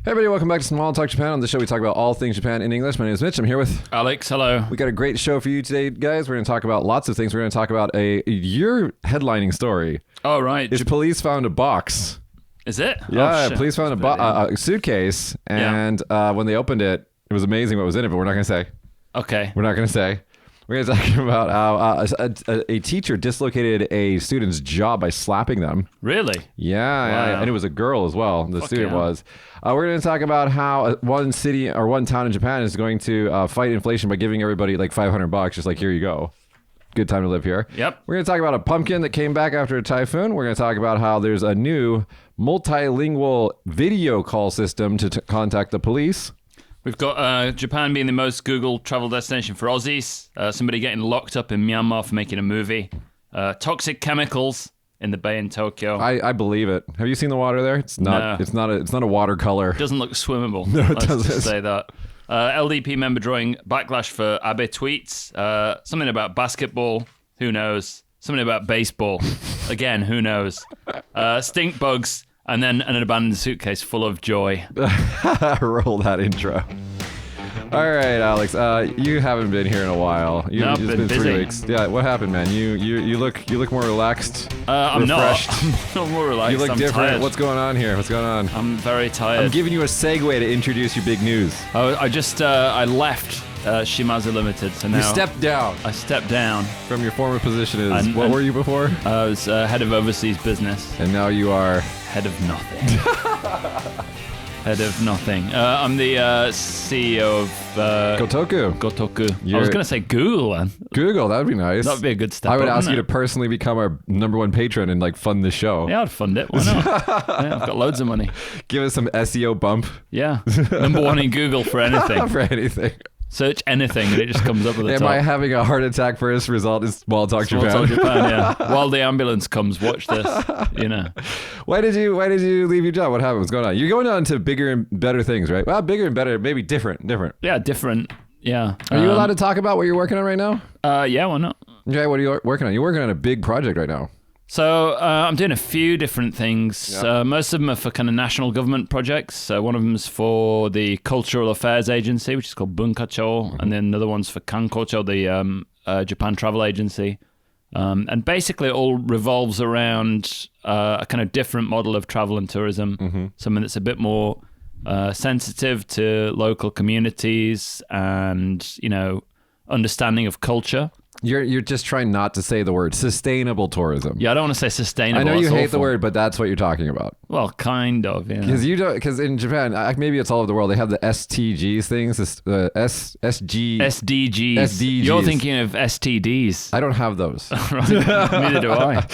Hey everybody, welcome back to Small Talk Japan. On the show, we talk about all things Japan in English. My name is Mitch. I'm here with Alex. Hello. We got a great show for you today, guys. We're going to talk about lots of things. We're going to talk about your headlining story. Oh, right. Is police found a box. Is it? Yeah, oh, police found a suitcase, and when they opened it, it was amazing what was in it, but we're not going to say. Okay. We're not going to say. We're going to talk about how a teacher dislocated a student's jaw by slapping them. Really? Yeah, Wow. yeah, and it was a girl as well. The student yeah. was. We're going to talk about how one city or one town in Japan is going to fight inflation by giving everybody like $500, just like, here you go. Good time to live here. Yep. We're going to talk about a pumpkin that came back after a typhoon. We're going to talk about how there's a new multilingual video call system to contact the police. We've got Japan being the most Googled travel destination for Aussies. Somebody getting locked up in Myanmar for making a movie. Toxic chemicals in the bay in Tokyo. I believe it. Have you seen the water there? It's not. No. It's not a watercolor. It doesn't look swimmable. No, it Let's doesn't. just say that. LDP member drawing backlash for Abe tweets. Something about basketball. Who knows? Something about baseball. Again, who knows? Stink bugs. And then an abandoned suitcase full of joy. Roll that intro. All right, Alex. You haven't been here in a while. No, I've It's been busy. 3 weeks. Yeah. What happened, man? You look more relaxed. I'm refreshed. not. I'm more relaxed. You look I'm different. tired. What's going on here? What's going on? I'm very tired. I'm giving you a segue to introduce your big news. I just I left Shimazu Limited, so now You stepped down I stepped down. from your former position as what And- were you before? I was head of overseas business. And now you are. Head of nothing. Head of nothing. I'm the CEO of Gotoku. Gotoku. I You're- was going to say Google, then. Google. That would be nice. That'd be a good step I would up, ask you to wouldn't personally become our #1 patron and like fund the show. Yeah, I'd fund it. Why not? Yeah, I've got loads of money. Give us some SEO bump Yeah. #1 in Google for anything. for anything. Search anything and it just comes up at the Am top. I having a heart attack first? Result is Small Talk Small Japan. Talk Japan, yeah. While the ambulance comes, watch this. You know. Why did you leave your job? What happened? What's going on? You're going on to bigger and better things, right? Well, bigger and better, maybe different. Yeah, different. Yeah. Are you allowed to talk about what you're working on right now? Yeah, why not? Okay, what are you working on? You're working on a big project right now. So I'm doing a few different things. Yeah. Most of them are for kind of national government projects. One of them is for the Cultural Affairs Agency, which is called Bunkacho, and then another one's for Kankocho, the Japan Travel Agency. And basically it all revolves around a kind of different model of travel and tourism, something that's a bit more sensitive to local communities and, you know, understanding of culture. You're just trying not to say the word sustainable tourism. Yeah, I don't want to say sustainable. I know you That's hate the awful. word, but that's what you're talking about. Well, kind of, yeah. Because in Japan, maybe it's all over the world. They have the STGs things, SG. SDGs. SDGs. You're thinking of STDs. I don't have those. Right. Neither do I.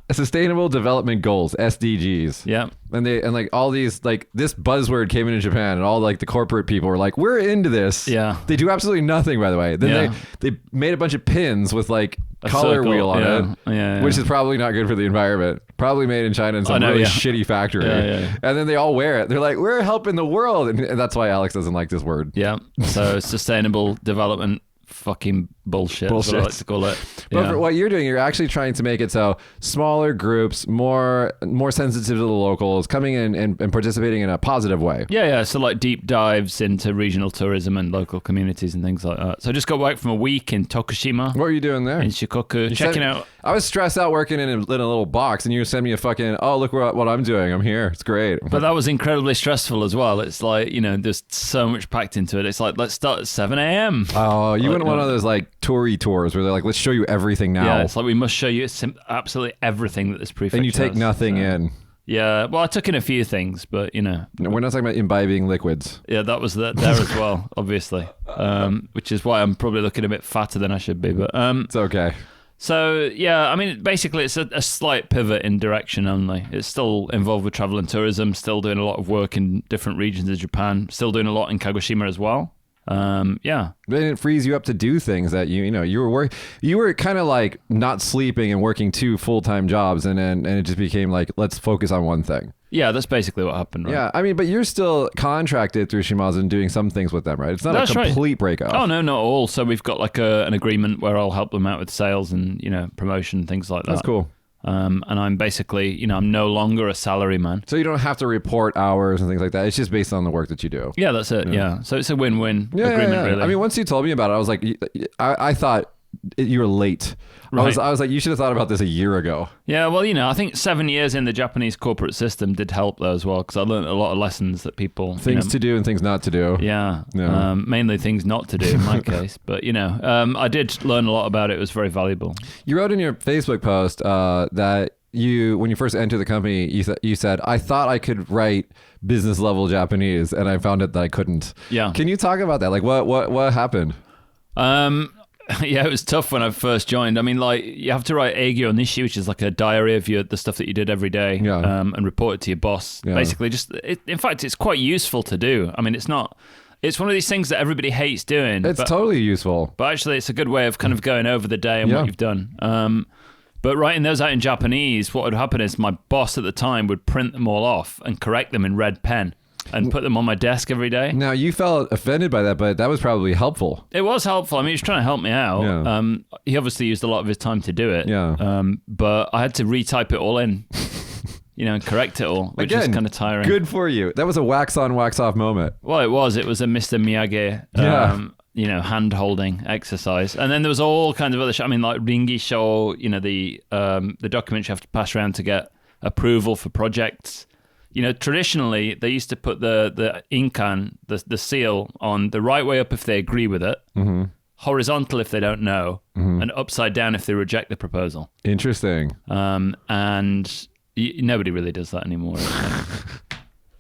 Sustainable Development Goals, SDGs. Yeah. And like all these, like this buzzword came in Japan, and all like the corporate people were like, we're into this. Yeah. They do absolutely nothing, by the way. Then Yeah. they made a bunch of pins with like A color circle, wheel on yeah. it, Yeah. which is probably not good for the environment. Probably made in China in some know, really yeah. shitty factory. Yeah. And then they all wear it. They're like, we're helping the world. And that's why Alex doesn't like this word. Yeah. So sustainable development fucking bullshit. That's what I like to call it. But Yeah. for what you're doing, you're actually trying to make it so smaller groups, more sensitive to the locals, coming in and participating in a positive way. Yeah. So like deep dives into regional tourism and local communities and things like that. So I just got back from a week in Tokushima, What were you doing there? in Shikoku, checking out. I was stressed out working in a little box, and you send me a fucking, oh, look what I'm doing. I'm here. It's great. But that was incredibly stressful as well. It's like, you know, there's so much packed into it. It's like, let's start at 7 a.m. Oh, you went on one of those like toury tours where they're like, let's show you everything now. Yeah, it's like we must show you absolutely everything that this prefecture and you take has. nothing in. Yeah, well, I took in a few things, but, you know. No, we're not talking about imbibing liquids. Yeah, that was there as well, obviously, which is why I'm probably looking a bit fatter than I should be. But It's okay. So, yeah, I mean, basically it's a slight pivot in direction only. It's still involved with travel and tourism, still doing a lot of work in different regions of Japan, still doing a lot in Kagoshima as well. Yeah. Then it frees you up to do things that you were kind of like not sleeping and working 2 full-time jobs, and it just became like, let's focus on one thing. Yeah, that's basically what happened, right? Yeah, I mean, but you're still contracted through Shimazu and doing some things with them, right? It's not That's a complete right. breakup. Oh, no, not all. So we've got like an agreement where I'll help them out with sales and, you know, promotion, things like that. That's cool. And I'm basically, I'm no longer a salaryman. So you don't have to report hours and things like that. It's just based on the work that you do. Yeah, that's it. Yeah. So it's a win-win agreement, really. I mean, once you told me about it, I was like, I thought you were late. Right. I was like, you should have thought about this a year ago. Yeah, well, I think 7 years in the Japanese corporate system did help though as well, because I learned a lot of lessons that people... Things to do and things not to do. Yeah, mainly things not to do in my case. But, I did learn a lot about it. It was very valuable. You wrote in your Facebook post that when you first entered the company, you said, I thought I could write business level Japanese, and I found it that I couldn't. Yeah. Can you talk about that? Like, what happened? Yeah, it was tough when I first joined. I mean, like, you have to write Eigyo Nishi, which is like a diary of the stuff that you did every day, and report it to your boss. Yeah. Basically, in fact, it's quite useful to do. I mean, it's one of these things that everybody hates doing. It's totally useful. But actually, it's a good way of kind of going over the day and what you've done. But writing those out in Japanese, what would happen is my boss at the time would print them all off and correct them in red pen and put them on my desk every day. Now, you felt offended by that, but that was probably helpful. It was helpful. I mean, he was trying to help me out. Yeah. He obviously used a lot of his time to do it. Yeah. But I had to retype it all in, and correct it all, which is kind of tiring. Good for you. That was a wax on, wax off moment. Well, it was. It was a Mr. Miyagi, hand-holding exercise. And then there was all kinds of other shit. I mean, like Ringi Show, the documents you have to pass around to get approval for projects. Traditionally, they used to put the inkan, the seal, on the right way up if they agree with it, horizontal if they don't know, and upside down if they reject the proposal. Interesting. And nobody really does that anymore.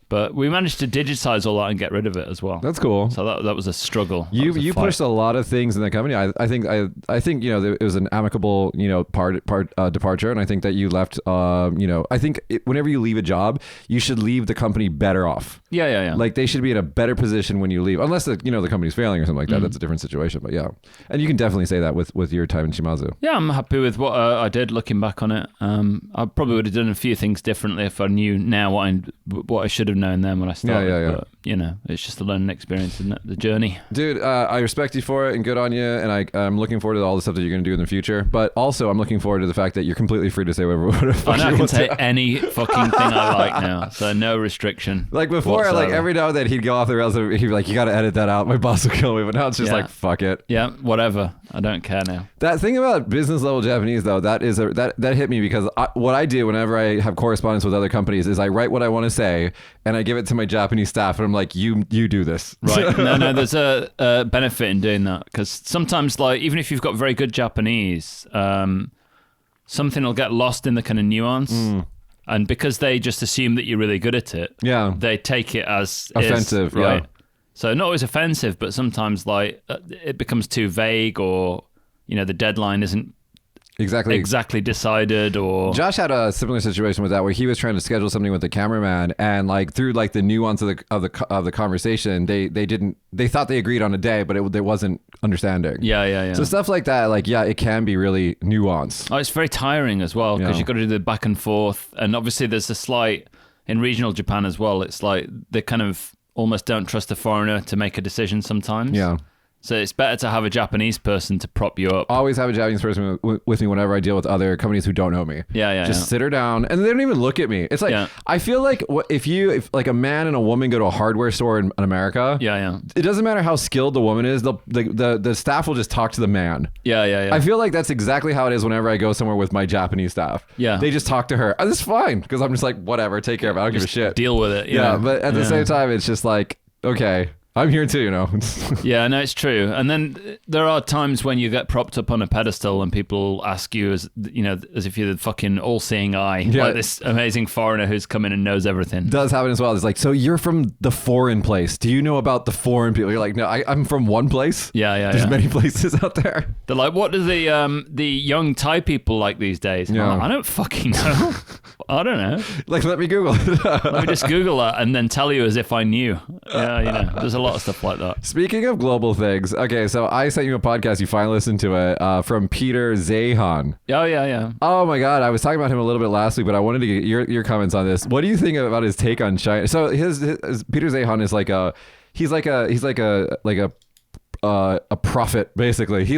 But we managed to digitize all that and get rid of it as well. That's cool. So that was a struggle. You pushed a lot of things in the company. I think it was an amicable departure, and I think that you left. I think whenever you leave a job, you should leave the company better off. Yeah. Like they should be in a better position when you leave, unless the company's failing or something like that. That's a different situation. But yeah, and you can definitely say that with your time in Shimazu. Yeah, I'm happy with what I did. Looking back on it, I probably would have done a few things differently if I knew now what I should have known then when I started. Yeah. But, it's just a learning experience, isn't it? The journey. Dude, I respect you for it and good on you. And I'm looking forward to all the stuff that you're going to do in the future. But also, I'm looking forward to the fact that you're completely free to say whatever the fuck I can say any fucking thing I like now. So no restriction. Like before, whatsoever. Like every now and then he'd go off the rails and he'd be like, you got to edit that out. My boss will kill me. But now it's just like, fuck it. Yeah, whatever. I don't care now. That thing about business level Japanese, though, that hit me because what I do whenever I have correspondence with other companies is I write what I want to say and I give it to my Japanese staff and I'm like, you do this. Right. No, there's a benefit in doing that because sometimes, like, even if you've got very good Japanese, something will get lost in the kind of nuance. And because they just assume that you're really good at it, they take it as offensive, right? Yeah. So not always offensive, but sometimes like it becomes too vague, or the deadline isn't exactly decided. Or Josh had a similar situation with that, where he was trying to schedule something with the cameraman, and like through like the nuance of the conversation, they thought they agreed on a day, but there wasn't understanding. Yeah. So stuff like that, like it can be really nuanced. Oh, it's very tiring as well because you've got to do the back and forth, and obviously there's a slight in regional Japan as well. It's like they kind of almost don't trust a foreigner to make a decision sometimes. Yeah. So it's better to have a Japanese person to prop you up. Always have a Japanese person with me whenever I deal with other companies who don't know me. Just sit her down, and they don't even look at me. It's like I feel like if like a man and a woman go to a hardware store in America, it doesn't matter how skilled the woman is. The staff will just talk to the man. Yeah. I feel like that's exactly how it is whenever I go somewhere with my Japanese staff. Yeah, they just talk to her. That's fine because I'm just like, whatever, take care of it. I don't give a shit. Deal with it. Yeah, but at the same time, it's just like, okay, I'm here too, Yeah, no, it's true. And then there are times when you get propped up on a pedestal and people ask you as if you're the fucking all-seeing eye, like this amazing foreigner who's come in and knows everything. Does happen as well. It's like, so you're from the foreign place. Do you know about the foreign people? You're like, no, I'm from one place. Yeah. There's many places out there. They're like, what do the young Thai people like these days? Yeah. Like, I don't fucking know. I don't know. Like, let me Google it. Let me just Google that and then tell you as if I knew. Yeah, there's a lot of stuff like that. Speaking of global things, okay, so I sent you a podcast. You finally listened to it from Peter Zahan. Oh, yeah. Oh my God, I was talking about him a little bit last week, but I wanted to get your comments on this. What do you think about his take on China? So his Peter Zahan is like a a prophet, basically. He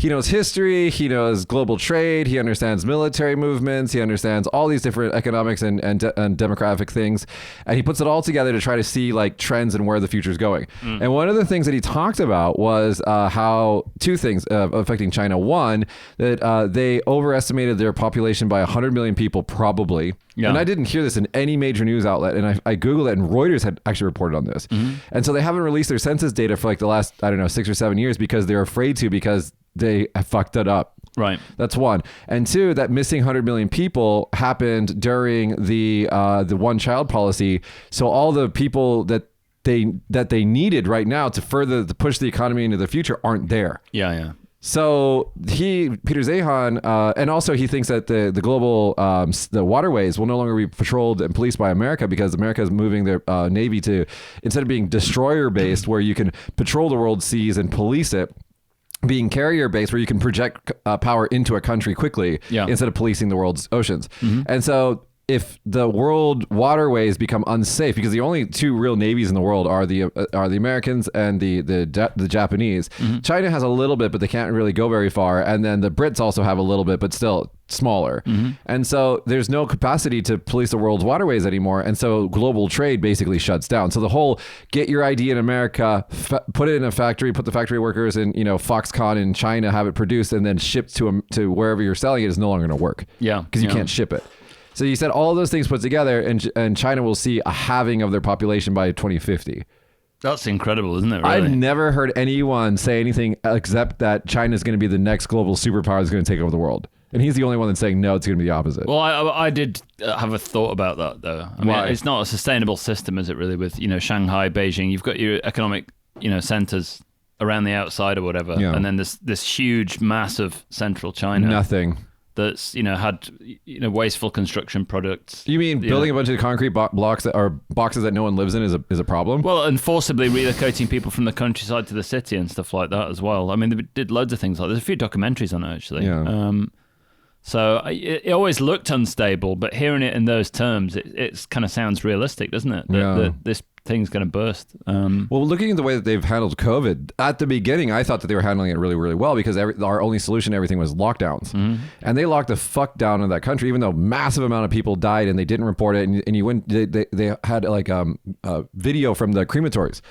knows history, he knows global trade, he understands military movements, he understands all these different economics and demographic things, and he puts it all together to try to see like trends and where the future is going. And one of the things that he talked about was how two things affecting China. One, that they overestimated their population by 100 million people, probably. Yeah. And I didn't hear this in any major news outlet, and I Googled it, and Reuters had actually reported on this. And so they haven't released their census data for like the last, I don't know, 6 or 7 years because they're afraid to, because they fucked it up. Right. That's one. And two, that missing 100 million people happened during the one-child policy. So all the people that they needed right now to push the economy into the future aren't there. Yeah. So Peter Zeihan, and also he thinks that the global the waterways will no longer be patrolled and policed by America, because America is moving their navy to, instead of being destroyer based where you can patrol the world seas and police it, being carrier based where you can project power into a country quickly instead of policing the world's oceans. And so if the world waterways become unsafe, because the only two real navies in the world are the Americans and the Japanese. China has a little bit, but they can't really go very far. And then the Brits also have a little bit, but still smaller. And so there's no capacity to police the world's waterways anymore. And so global trade basically shuts down. So the whole get your ID in America, put it in a factory, put the factory workers in, Foxconn in China, have it produced, and then shipped to wherever you're selling it is no longer going to work. Yeah. Because you can't ship it. So you said all of those things put together, and China will see a halving of their population by 2050. That's incredible, isn't it? Really? I've never heard anyone say anything except that China is going to be the next global superpower that's going to take over the world. And he's the only one that's saying, no, it's going to be the opposite. Well, I did have a thought about that, though. I mean, it's not a sustainable system, is it, really, with, Shanghai, Beijing. You've got your economic, centers around the outside or whatever. Yeah. And then this huge, massive central China. Nothing. That's had wasteful construction products. You mean building a bunch of concrete blocks that are boxes that no one lives in is a problem? Well, and forcibly relocating people from the countryside to the city and stuff like that as well. I mean, they did loads of things like that. There's a few documentaries on it, actually. Yeah. So it always looked unstable, but hearing it in those terms, it kind of sounds realistic, doesn't it? That this thing's going to burst. Well, looking at the way that they've handled COVID, at the beginning, I thought that they were handling it really, really well, because our only solution to everything was lockdowns. And they locked the fuck down in that country, even though massive amount of people died and they didn't report it. And you went, they had like a video from the crematories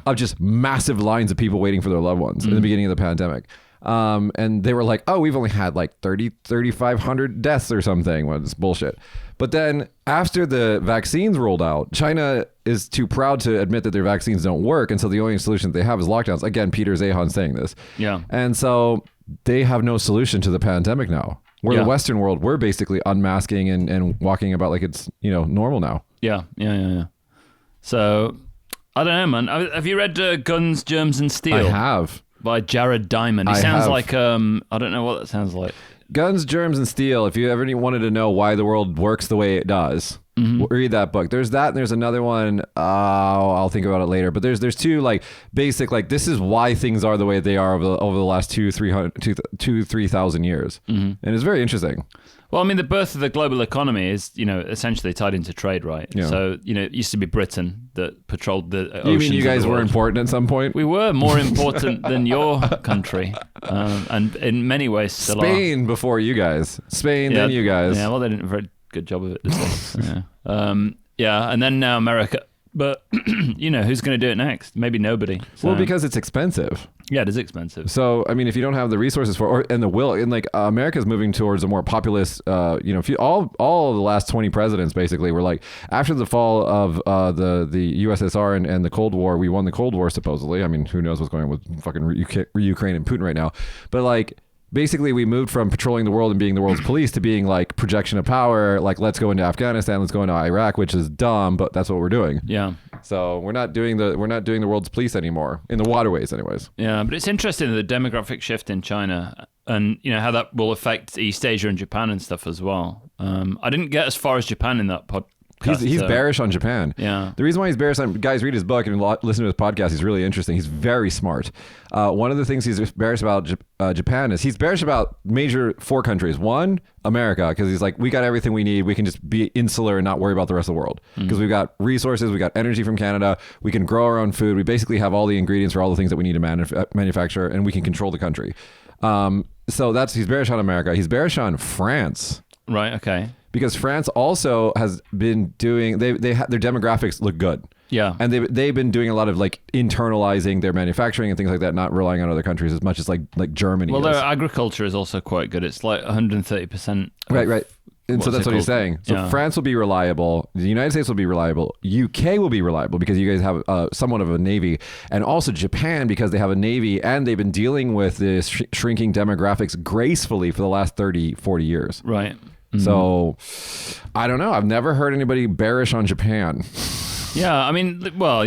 of just massive lines of people waiting for their loved ones in the beginning of the pandemic. And they were like, oh, we've only had like 3,500 deaths or something. Well, it's bullshit. But then after the vaccines rolled out, China is too proud to admit that their vaccines don't work. And so the only solution that they have is lockdowns. Again, Peter Zeihan saying this. Yeah. And so they have no solution to the pandemic now. We're the Western world. We're basically unmasking and walking about like it's, normal now. Yeah. So I don't know, man. Have you read Guns, Germs and Steel? I have. By Jared Diamond. He sounds like, I don't know what that sounds like. Guns, Germs, and Steel. If you ever wanted to know why the world works the way it does, read that book. There's that, and there's another one. I'll think about it later. But there's two like basic, like this is why things are the way they are over the last 3,000 years, and it's very interesting. Well, I mean, the birth of the global economy is, essentially tied into trade, right? Yeah. So, it used to be Britain that patrolled the oceans. You mean you guys were important at some point? We were more important than your country, and in many ways still Spain before you guys. Spain, then you guys. Yeah, well, they did a very good job of it, did they? And then now America. But, who's going to do it next? Maybe nobody. So. Well, because it's expensive. Yeah, it is expensive. So, I mean, if you don't have the resources and the will, and like America's moving towards a more populist, if you, all of the last 20 presidents basically were like, after the fall of the USSR and the Cold War, we won the Cold War supposedly. I mean, who knows what's going on with fucking Ukraine and Putin right now. But like, basically we moved from patrolling the world and being the world's police to being like projection of power, like let's go into Afghanistan, let's go into Iraq, which is dumb, but that's what we're doing. Yeah. So we're not doing the world's police anymore, in the waterways anyways. Yeah, but it's interesting the demographic shift in China and how that will affect East Asia and Japan and stuff as well. I didn't get as far as Japan in that He's bearish on Japan. Yeah. The reason why he's bearish on, guys, read his book and listen to his podcast. He's really interesting. He's very smart. One of the things he's bearish about Japan is he's bearish about major 4 countries. One, America, because he's like, we got everything we need. We can just be insular and not worry about the rest of the world. Because we've got resources, we got energy from Canada, we can grow our own food. We basically have all the ingredients for all the things that we need to manufacture, and we can control the country. So he's bearish on America. He's bearish on France. Right. Okay. Because France also has been doing, their demographics look good. Yeah. And they've been doing a lot of like internalizing their manufacturing and things like that, not relying on other countries as much as like Germany. Well, their agriculture is also quite good. It's like 130%. Right. And so that's what he's saying. So France will be reliable. The United States will be reliable. UK will be reliable because you guys have somewhat of a navy. And also Japan, because they have a navy and they've been dealing with this shrinking demographics gracefully for the last 30, 40 years. Right. So I don't know. I've never heard anybody bearish on Japan. Yeah, I mean, well,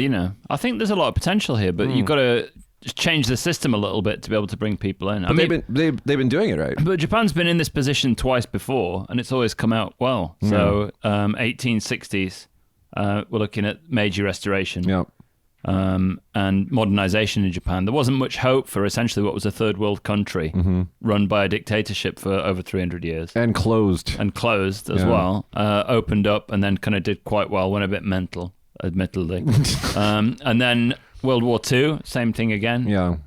I think there's a lot of potential here, but you've got to just change the system a little bit to be able to bring people in. But they've been doing it right. But Japan's been in this position twice before, and it's always come out well. So 1860s, we're looking at Meiji Restoration. Yeah. And modernization in Japan. There wasn't much hope for essentially what was a third world country run by a dictatorship for over 300 years. And closed as well. Opened up and then kind of did quite well, went a bit mental, admittedly. And then World War II, same thing again. Yeah.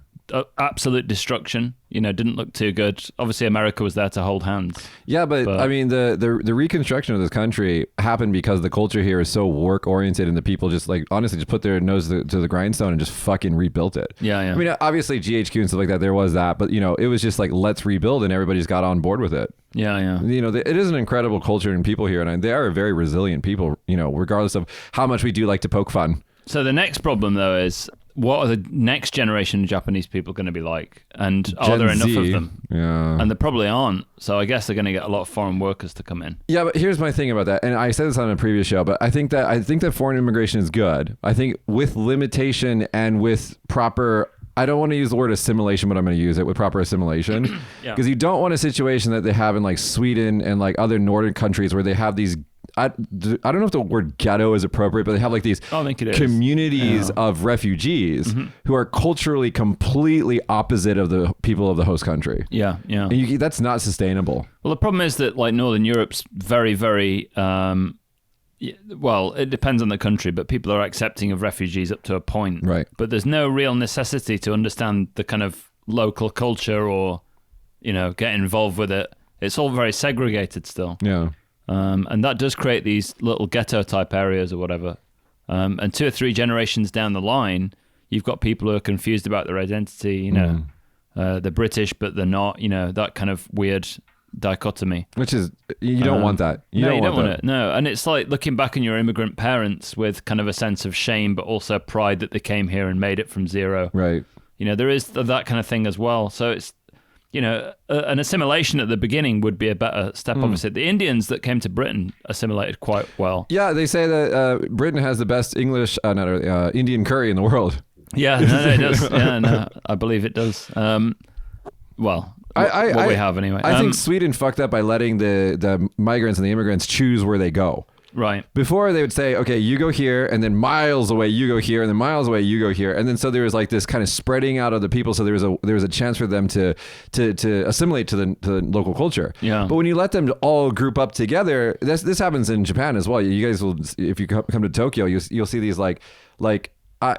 Absolute destruction, didn't look too good. Obviously, America was there to hold hands. Yeah, but I mean, the reconstruction of this country happened because the culture here is so work oriented, and the people just like honestly just put their nose to the grindstone and just fucking rebuilt it. Yeah. I mean, obviously GHQ and stuff like that, there was that, but it was just like let's rebuild, and everybody's got on board with it. Yeah. It is an incredible culture and people here, and they are a very resilient people. Regardless of how much we do like to poke fun. So the next problem though is, what are the next generation of Japanese people going to be like? And are there enough of them? Yeah. And there probably aren't. So I guess they're going to get a lot of foreign workers to come in. Yeah, but here's my thing about that. And I said this on a previous show, but I think that foreign immigration is good. I think with limitation and with proper, I don't want to use the word assimilation, but I'm going to use it with proper assimilation. Because you don't want a situation that they have in like Sweden and like other northern countries where they have these, I don't know if the word ghetto is appropriate, but they have like these communities of refugees who are culturally completely opposite of the people of the host country. Yeah. And that's not sustainable. Well, the problem is that like Northern Europe's very, very, well, it depends on the country, but people are accepting of refugees up to a point. Right. But there's no real necessity to understand the kind of local culture or, get involved with it. It's all very segregated still. Yeah. And that does create these little ghetto type areas or whatever. And 2 or 3 generations down the line, you've got people who are confused about their identity, they're British, but they're not, that kind of weird dichotomy. Which is, you don't want that. You don't want it. No. And it's like looking back on your immigrant parents with kind of a sense of shame, but also pride that they came here and made it from zero. Right. There is that kind of thing as well. So it's, an assimilation at the beginning would be a better step, obviously. The Indians that came to Britain assimilated quite well. Yeah, they say that Britain has the best Indian curry in the world. Yeah, no, it does. Yeah, no, I believe it does. Well, what we have anyway. I think Sweden fucked up by letting the migrants and the immigrants choose where they go. Right. Before they would say, okay, you go here, and then miles away you go here, and then miles away you go here, and then so there was like this kind of spreading out of the people. So there was a chance for them to assimilate to the local culture. Yeah. But when you let them all group up together, this happens in Japan as well. You guys will, if you come to Tokyo, you'll see these like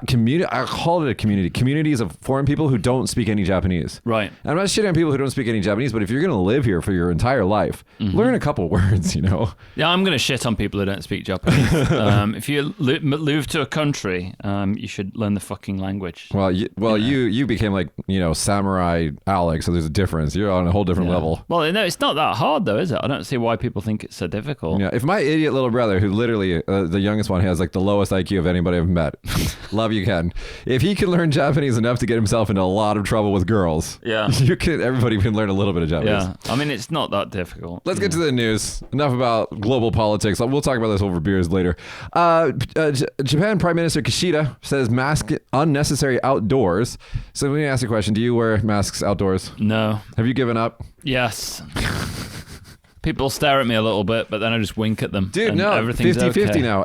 community. I call it a community. Communities of foreign people who don't speak any Japanese. Right. And I'm not shitting on people who don't speak any Japanese, but if you're going to live here for your entire life, learn a couple words, Yeah, I'm going to shit on people who don't speak Japanese. If you move to a country, you should learn the fucking language. Well, you became like, Samurai Alex, so there's a difference. You're on a whole different level. Well, no, it's not that hard though, is it? I don't see why people think it's so difficult. Yeah. If my idiot little brother, who literally, the youngest one, has like the lowest IQ of anybody I've met, love you, Ken. If he can learn Japanese enough to get himself into a lot of trouble with girls, everybody can learn a little bit of Japanese. Yeah, I mean, it's not that difficult. Let's get to the news. Enough about global politics. We'll talk about this over beers later. Japan Prime Minister Kishida says mask unnecessary outdoors. So let me ask you a question. Do you wear masks outdoors? No. Have you given up? Yes. People stare at me a little bit, but then I just wink at them. Dude, no, everything's 50-50 okay. now.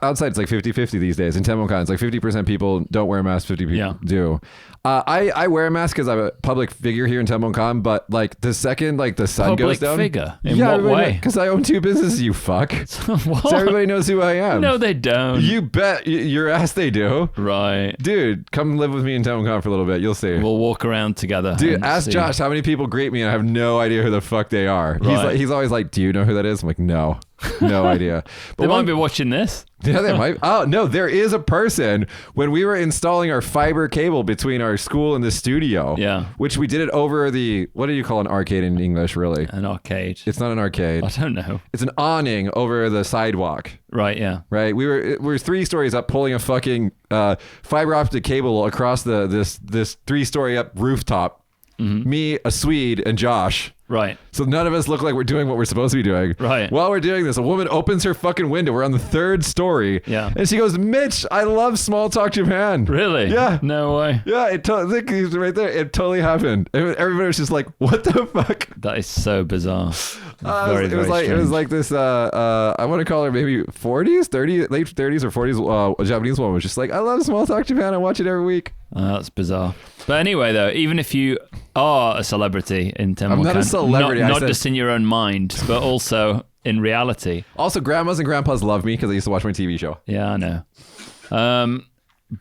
Outside, it's like 50-50 these days. In Temukan, it's like 50% people don't wear a mask, 50% do. I wear a mask because I'm a public figure here in Temukan, but like the second like the sun goes down. Public figure? In what way? Because I own 2 businesses, you fuck. What? So everybody knows who I am. No, they don't. You bet your ass they do. Right. Dude, come live with me in Temukan for a little bit. You'll see. We'll walk around together. Dude, ask Josh how many people greet me and I have no idea who the fuck they are. Right. He's always like, do you know who that is? I'm like, no idea. But They might be watching this. Yeah, they might. Oh, no, there is a person. When we were installing our fiber cable between our school and the studio, which we did it over the, what do you call an arcade in English, really? An arcade. It's not an arcade. I don't know. It's an awning over the sidewalk. Right, yeah. Right? We were 3 stories up pulling a fucking fiber optic cable across this 3-story up rooftop. Mm-hmm. Me, a Swede, and Josh. Right. So none of us look like we're doing what we're supposed to be doing. Right. While we're doing this, a woman opens her fucking window. We're on the 3rd story. Yeah. And she goes, Mitch, I love Small Talk Japan. Really? Yeah. No way. Yeah, it he's right there. It totally happened. Everybody was just like, what the fuck? That is so bizarre. It was like this, I want to call her maybe 40s, 30, late 30s or 40s a Japanese woman was just like, I love Small Talk Japan. I watch it every week. That's bizarre. But anyway, though, even if you are a celebrity in Temukan, I'm not a celebrity. Not just in your own mind, but also in reality. Also, grandmas and grandpas love me because I used to watch my TV show. Yeah, I know.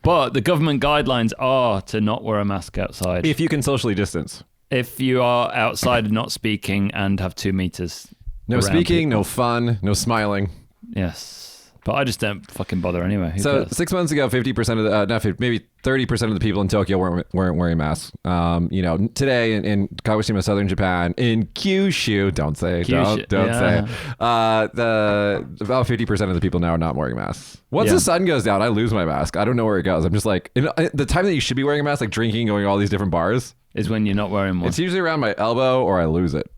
But the government guidelines are to not wear a mask outside. If you can socially distance. If you are outside and not speaking and have 2 meters. No speaking, people. no fun, no smiling. Yes. But I just don't fucking bother anyway. So 6 months ago, 50% of the, maybe 30% of the people in Tokyo weren't wearing masks. Today in Kagoshima, southern Japan, in Kyushu, don't say, about 50% of the people now are not wearing masks. Once the sun goes down, I lose my mask. I don't know where it goes. I'm just like, the time that you should be wearing a mask, like drinking, going to all these different bars, is when you're not wearing one. It's usually around my elbow or I lose it.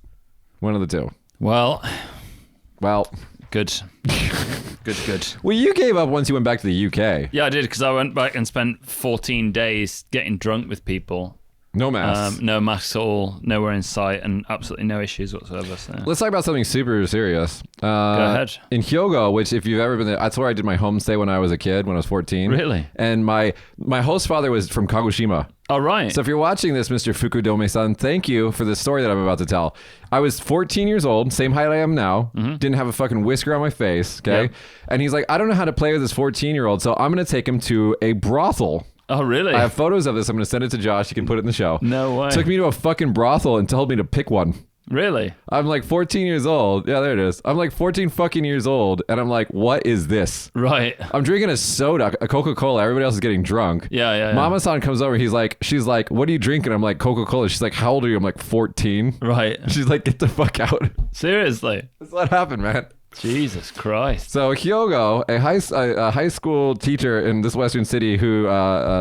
One of the two. Well, good. Good. Well, you gave up once you went back to the UK. Yeah, I did, because I went back and spent 14 days getting drunk with people. No masks. No masks at all, nowhere in sight, and absolutely no issues whatsoever. So. Let's talk about something super serious. Go ahead. In Hyogo, which if you've ever been there, that's where I did my homestay when I was a kid, when I was 14. Really? And my host father was from Kagoshima. All right. So if you're watching this, Mr. Fukudome-san, thank you for the story that I'm about to tell. I was 14 years old, same height I am now, didn't have a fucking whisker on my face, okay? Yep. And he's like, I don't know how to play with this 14-year-old, so I'm going to take him to a brothel. Oh, really? I have photos of this. I'm going to send it to Josh. You can put it in the show. No way. Took me to a fucking brothel and told me to pick one. Really? I'm like 14 years old. Yeah, there it is. I'm like 14 fucking years old. And I'm like, what is this? Right. I'm drinking a soda, a Coca-Cola. Everybody else is getting drunk. Yeah. Mama-san comes over. She's like, what are you drinking? I'm like, Coca-Cola. She's like, how old are you? I'm like, 14. Right. She's like, get the fuck out. Seriously? That's what happened, man. Jesus Christ. So Hyogo, a high school teacher in this western city who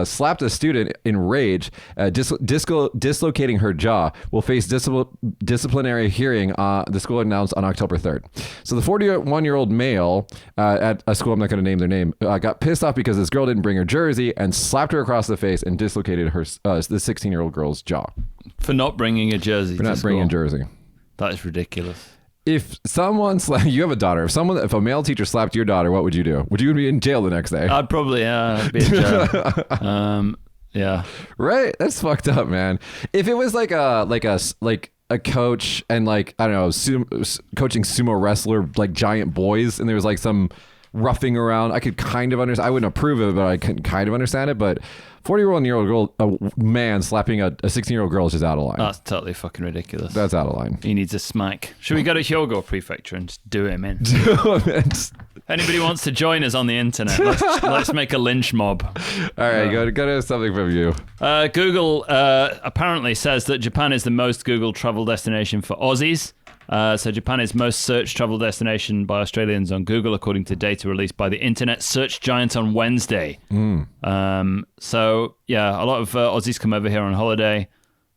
slapped a student in rage, dislocating her jaw, will face disciplinary hearing, the school announced on October 3rd. So the 41-year-old male at a school, I'm not going to name their name, got pissed off because this girl didn't bring her jersey and slapped her across the face and dislocated the 16-year-old girl's jaw. For not bringing a jersey. For not bringing a jersey. That is ridiculous. If someone you have a daughter. If a male teacher slapped your daughter, what would you do? Would you be in jail the next day? I'd probably be in jail. Yeah. Right. That's fucked up, man. If it was like a coach and like I don't know, coaching sumo wrestler like giant boys, and there was like some roughing around, I could kind of understand. I wouldn't approve of it, but I could kind of understand it. But 40-year-old girl, a man slapping a 16-year-old girl is just out of line. That's totally fucking ridiculous. That's out of line. He needs a smack. Should we go to Hyogo Prefecture and just do him in? Anybody wants to join us on the internet? Let's make a lynch mob. All right, go to something from you. Google apparently says that Japan is the most Googled travel destination for Aussies. So Japan is most searched travel destination by Australians on Google, according to data released by the internet search giant on Wednesday. So yeah, a lot of Aussies come over here on holiday,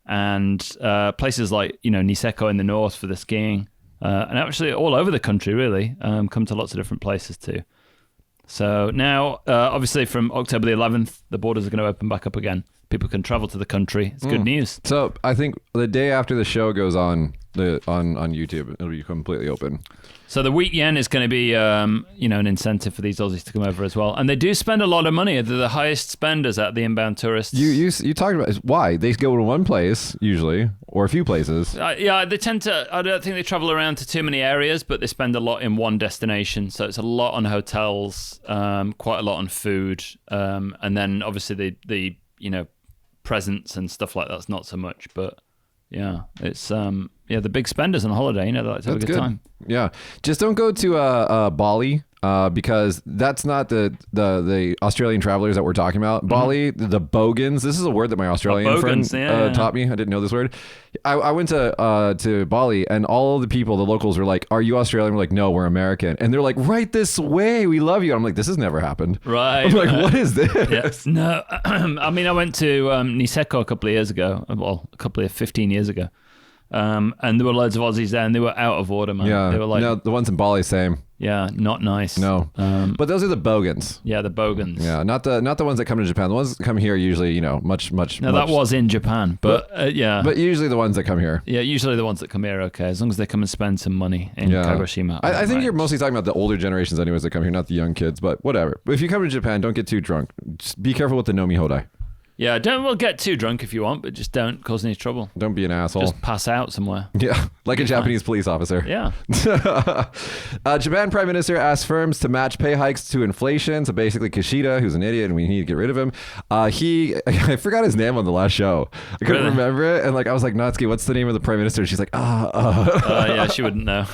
and places like Niseko in the north for the skiing, and actually all over the country really come to lots of different places too. So now, obviously from October the 11th, the borders are going to open back up again. people can travel to the country. It's good news. So I think the day after the show goes on YouTube, it'll be completely open. So the weak yen is going to be, an incentive for these Aussies to come over as well. And they do spend a lot of money. They're the highest spenders at the inbound tourists. You talked about why they go to one place usually, or a few places. They tend to. I don't think they travel around to too many areas, but they spend a lot in one destination. So it's a lot on hotels, quite a lot on food, and then obviously the presents and stuff like that's not so much, but. Yeah, it's the big spenders on holiday. They like to have a good time. Yeah, just don't go to Bali because that's not the Australian travelers that we're talking about. Mm-hmm. Bali, the bogans. This is a word that my Australian friend taught me. I didn't know this word. I went to Bali and all the people, the locals, were like, "Are you Australian?" We're like, "No, we're American." And they're like, "Right this way. We love you." I'm like, "This has never happened." Right. I'm like, "What is this?" Yeah. No, I mean, I went to Niseko a couple of years ago. Well, 15 years ago. And there were loads of Aussies there, and they were out of order, man. Yeah, they were like, no, the ones in Bali, same. Yeah, not nice. No, but those are the bogans. Yeah, the bogans. Yeah, not the ones that come to Japan. The ones that come here are usually, much. No, that was in Japan, but yeah. But usually the ones that come here. Yeah, usually the ones that come here. Okay, as long as they come and spend some money in Kagoshima. I think you're mostly talking about the older generations, anyways, that come here, not the young kids. But whatever. If you come to Japan, don't get too drunk. Just be careful with the nomi hodai. Yeah, don't get too drunk if you want, but just don't cause any trouble. Don't be an asshole. Just pass out somewhere. Yeah, like a Japanese police officer. Yeah. Japan Prime Minister asked firms to match pay hikes to inflation. So basically Kishida, who's an idiot and we need to get rid of him. I forgot his name on the last show. I couldn't remember it. And I was like, Natsuki, what's the name of the Prime Minister? And she's like, yeah, she wouldn't know.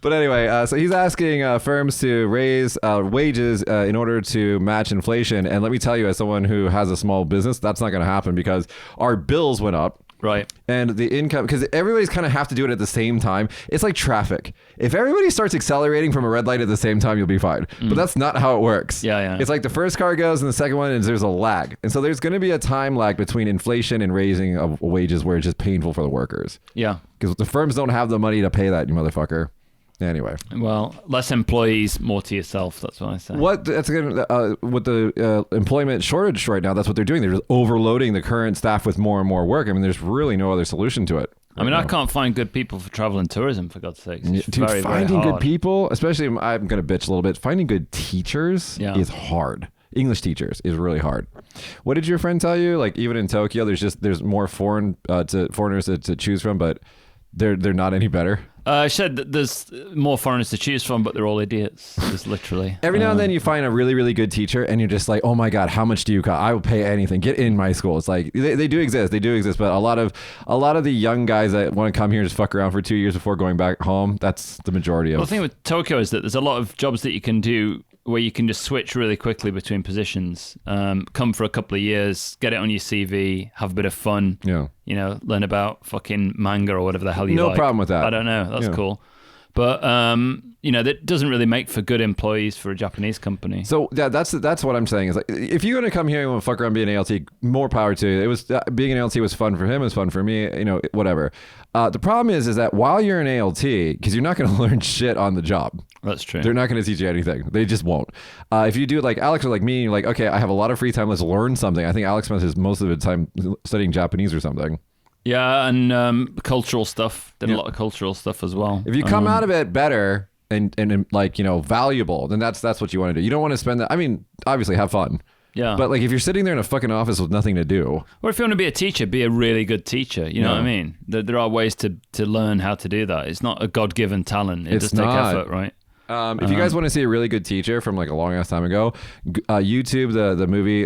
But anyway, so he's asking firms to raise wages in order to match inflation. And let me tell you, as someone who has a small business, that's not going to happen because our bills went up. Right. And the income, because everybody's kind of have to do it at the same time. It's like traffic. If everybody starts accelerating from a red light at the same time, you'll be fine. But that's not how it works. Yeah. It's like the first car goes and the second one, and there's a lag. And so there's going to be a time lag between inflation and raising of wages where it's just painful for the workers. Yeah. Because the firms don't have the money to pay that, you motherfucker. Anyway, well, less employees, more to yourself. That's what I say. With the employment shortage right now, that's what they're doing. They're just overloading the current staff with more and more work. I mean, there's really no other solution to it. I can't find good people for travel and tourism, for God's sake. Dude, finding good people, especially, I'm going to bitch a little bit, finding good teachers is hard. English teachers is really hard. What did your friend tell you? Like, even in Tokyo, there's more foreigners to choose from, but they're not any better. I said that there's more foreigners to choose from, but they're all idiots. Just literally. Every now and then you find a really, really good teacher and you're just like, oh my God, how much do you cost? I will pay anything. Get in my school. It's like, they do exist. But a lot of the young guys that want to come here and just fuck around for 2 years before going back home, that's the majority of. Well, the thing with Tokyo is that there's a lot of jobs that you can do where you can just switch really quickly between positions, come for a couple of years, get it on your CV, have a bit of fun, learn about fucking manga or whatever the hell you like. No problem with that. I don't know. That's cool. But, that doesn't really make for good employees for a Japanese company. So that's what I'm saying is, like, if you're going to come here and want to fuck around being an ALT, more power to you. It was being an ALT was fun for him. It was fun for me, whatever. The problem is that while you're an ALT, because you're not going to learn shit on the job. That's true. They're not going to teach you anything. They just won't. If you do it like Alex or like me, you're like, okay, I have a lot of free time. Let's learn something. I think Alex spends most of his time studying Japanese or something. Yeah, and cultural stuff. Did a lot of cultural stuff as well. If you come out of it better and valuable, then that's what you want to do. You don't want to spend that. I mean, obviously have fun. Yeah. But if you're sitting there in a fucking office with nothing to do. Or if you want to be a teacher, be a really good teacher. You know what I mean? There are ways to learn how to do that. It's not a God-given talent. It does take effort, right? If you guys want to see a really good teacher from a long ass time ago, YouTube the movie,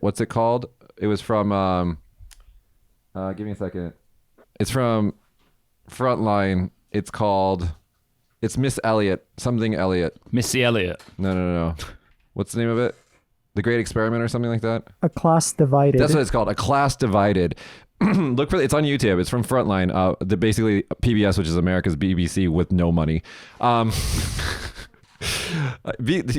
what's it called? It was from, give me a second. It's from Frontline. It's Miss Elliot, something Elliot. Missy Elliott. No. What's the name of it? The Great Experiment or something like that? A Class Divided. That's what it's called. A Class Divided. Look for it's on YouTube. It's from Frontline. Basically PBS, which is America's BBC with no money. You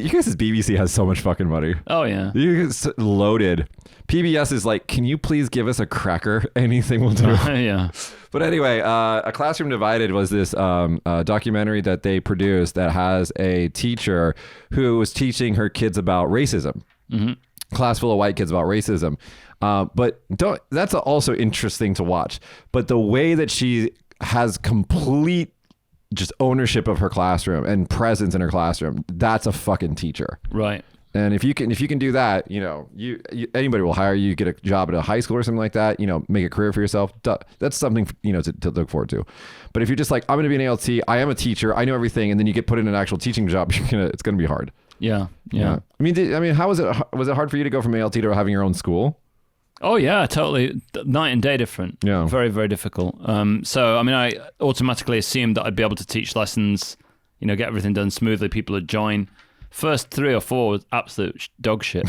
guys' BBC has so much fucking money. Oh yeah, you guys loaded. PBS is like, can you please give us a cracker? Anything will do. Yeah. But anyway, A Classroom Divided was this documentary that they produced that has a teacher who was teaching her kids about racism. Mm-hmm. class full of white kids about racism. But that's also interesting to watch. But the way that she has complete just ownership of her classroom and presence in her classroom, that's a fucking teacher. Right. And if you can do that, anybody will hire you, get a job at a high school or something like that, make a career for yourself. That's something, to look forward to. But if you're just like, I'm going to be an ALT, I am a teacher, I know everything, and then you get put in an actual teaching job, it's going to be hard. Yeah. I mean, how was it hard for you to go from ALT to having your own school? Oh yeah, totally. Night and day different. Yeah. Very, very difficult. So, I mean, I automatically assumed that I'd be able to teach lessons, get everything done smoothly, people would join. First 3 or 4 was absolute dog shit.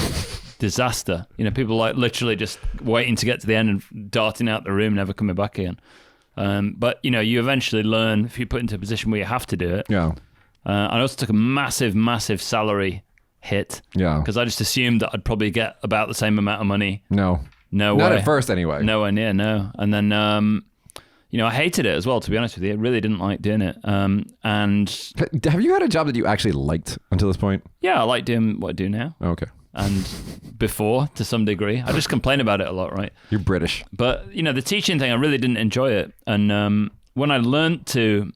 Disaster. People like literally just waiting to get to the end and darting out the room, never coming back in. But, you eventually learn if you put into a position where you have to do it. Yeah. I also took a massive, massive salary hit. Yeah. Because I just assumed that I'd probably get about the same amount of money. No way. Not at first anyway. Nowhere near, no. And then, I hated it as well, to be honest with you. I really didn't like doing it. And have you had a job that you actually liked until this point? Yeah, I like doing what I do now. Okay. And before, to some degree. I just complain about it a lot, right? You're British. But, the teaching thing, I really didn't enjoy it. And when I learned to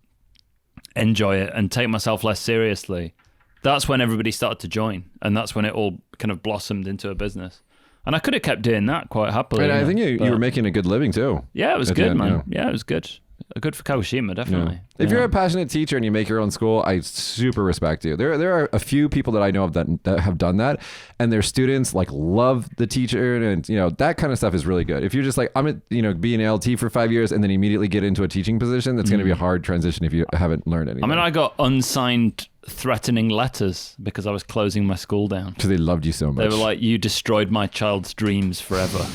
enjoy it and take myself less seriously, that's when everybody started to join. And that's when it all kind of blossomed into a business. And I could have kept doing that quite happily. And I think you were making a good living too. Yeah, it was good, man. Yeah, it was good. Good for Kawashima, definitely. Yeah. If you're a passionate teacher and you make your own school, I super respect you. There are a few people that I know of that have done that, and their students love the teacher, and that kind of stuff is really good. If you're just like, I'm being an LT for 5 years and then immediately get into a teaching position, that's going to be a hard transition if you haven't learned anything. I mean, I got unsigned threatening letters because I was closing my school down. Because they loved you so much. They were like, you destroyed my child's dreams forever.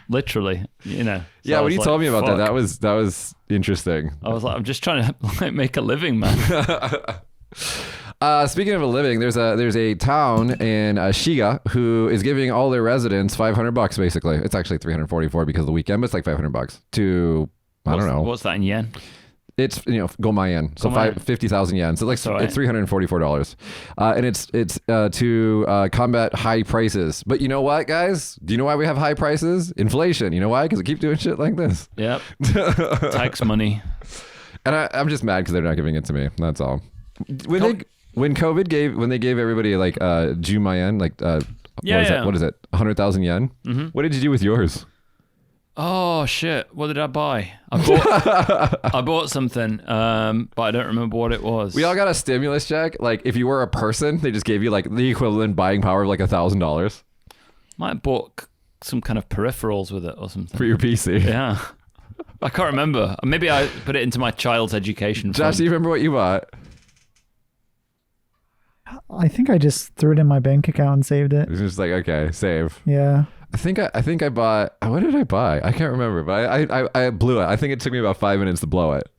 Literally, So yeah, when you told me about that was interesting. I was like, I'm just trying to make a living, man. Speaking of a living, there's a town in Shiga who is giving all their residents $500 basically. It's actually $344 because of the weekend, but it's like $500 to I don't know. What's that in yen? It's Goma yen, so 50,000 yen. So it's $344, and it's to combat high prices. But you know what, guys? Do you know why we have high prices? Inflation. You know why? Because we keep doing shit like this. Yep. Tax money. And I'm just mad because they're not giving it to me. That's all. When they gave everybody like Juma yen, what is it? 100,000 yen. Mm-hmm. What did you do with yours? Oh shit! What did I buy? I bought something, but I don't remember what it was. We all got a stimulus check. Like if you were a person, they just gave you like the equivalent buying power of like $1,000. Might have bought some kind of peripherals with it or something for your PC. Yeah, I can't remember. Maybe I put it into my child's education. Josh, do you remember what you bought? I think I just threw it in my bank account and saved it. It's just like, okay, save. Yeah. I think I bought. What did I buy? I can't remember, but I blew it. I think it took me about 5 minutes to blow it.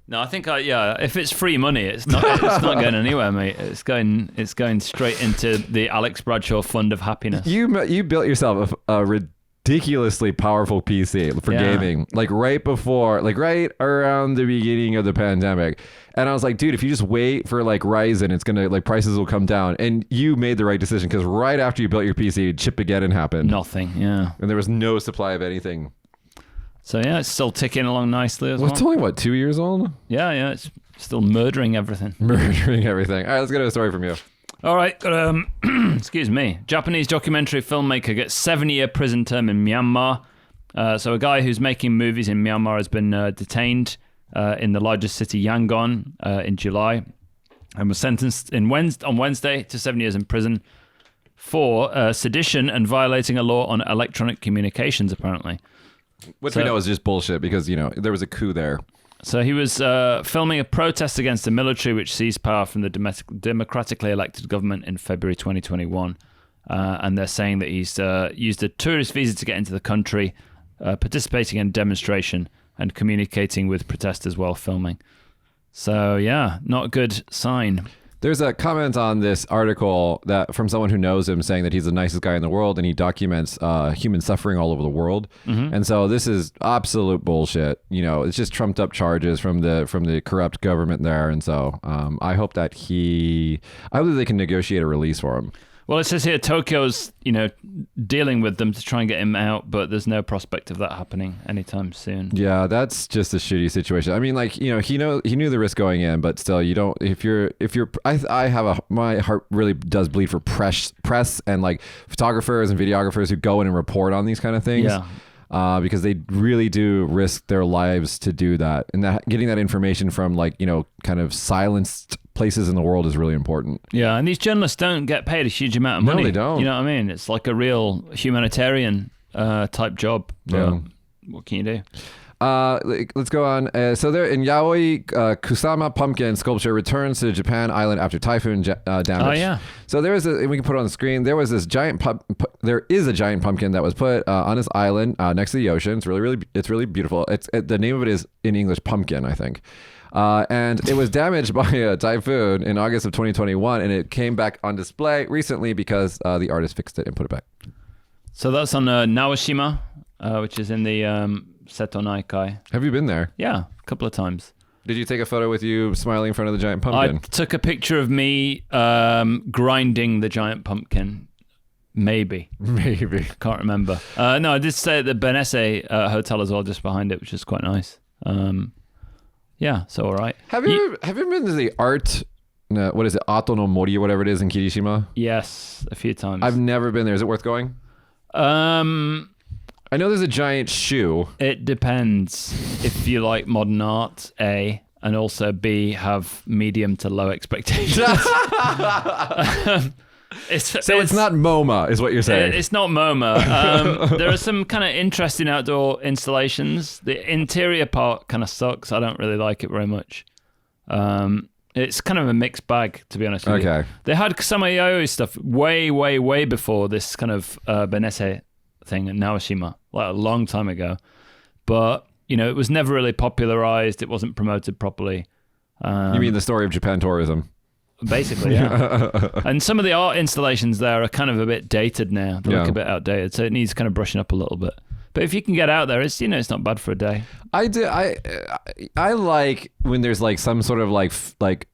No, I think if it's free money, it's not going anywhere, mate. It's going straight into the Alex Bradshaw Fund of Happiness. You built yourself a ridiculously powerful PC for gaming, like right around the beginning of the pandemic. And I was like, dude, if you just wait for like Ryzen, it's gonna like prices will come down. And you made the right decision because right after you built your PC, Chipageddon happened. Nothing, yeah. And there was no supply of anything. So yeah, it's still ticking along nicely as well. It's only 2 years old? Yeah, it's still murdering everything. All right, let's get a story from you. All right, got excuse me. Japanese documentary filmmaker gets 7-year prison term in Myanmar. So a guy who's making movies in Myanmar has been detained in the largest city, Yangon, in July, and was sentenced on Wednesday to 7 years in prison for sedition and violating a law on electronic communications, apparently. Which we know is just bullshit because, there was a coup there. So he was filming a protest against the military, which seized power from the democratically elected government in February 2021. And they're saying that he's used a tourist visa to get into the country, participating in a demonstration and communicating with protesters while filming. So, yeah, not a good sign. There's a comment on this article that from someone who knows him saying that he's the nicest guy in the world and he documents human suffering all over the world. Mm-hmm. And so this is absolute bullshit. It's just trumped up charges from the corrupt government there. And so I hope that they can negotiate a release for him. Well, it says here Tokyo's, dealing with them to try and get him out, but there's no prospect of that happening anytime soon. Yeah, that's just a shitty situation. I mean, like, he knew the risk going in, but still, you don't. My heart really does bleed for press and like photographers and videographers who go in and report on these kind of things. Yeah. Because they really do risk their lives to do that, and that getting that information from like kind of silenced places in the world is really important. Yeah, and these journalists don't get paid a huge amount of money. No, they don't. You know what I mean? It's like a real humanitarian type job. But what can you do? Let's go on. So there in Yaoi, Kusama pumpkin sculpture returns to Japan island after typhoon damage. Oh yeah. So there was we can put it on the screen. There was this giant there is a giant pumpkin that was put on this island next to the ocean. It's really beautiful. The name of it is in English pumpkin, I think. And it was damaged by a typhoon in August of 2021, and it came back on display recently because the artist fixed it and put it back. So that's on Naoshima, which is in the Seto Naikai. Have you been there? Yeah, a couple of times. Did you take a photo with you smiling in front of the giant pumpkin? I took a picture of me grinding the giant pumpkin. Maybe. Can't remember. No, I did stay at the Benesse hotel as well, just behind it, which is quite nice. Yeah, so all right. Have you been to the art? No, what is it? Ato no Mori or whatever it is in Kirishima? Yes, a few times. I've never been there. Is it worth going? I know there's a giant shoe. It depends if you like modern art, A, and also B, have medium to low expectations. It's not MoMA, is what you're saying. It's not MoMA. There are some kind of interesting outdoor installations. The interior part kind of sucks. I don't really like it very much. It's kind of a mixed bag, to be honest with you. They had some Yayoi stuff way, way, way before this kind of Benesse thing in Naoshima, like a long time ago. But, it was never really popularized. It wasn't promoted properly. You mean the story of Japan tourism? Basically, yeah. And some of the art installations there are kind of a bit dated now. They look a bit outdated, so it needs kind of brushing up a little bit. But if you can get out there, it's it's not bad for a day. I like when there's like some sort of like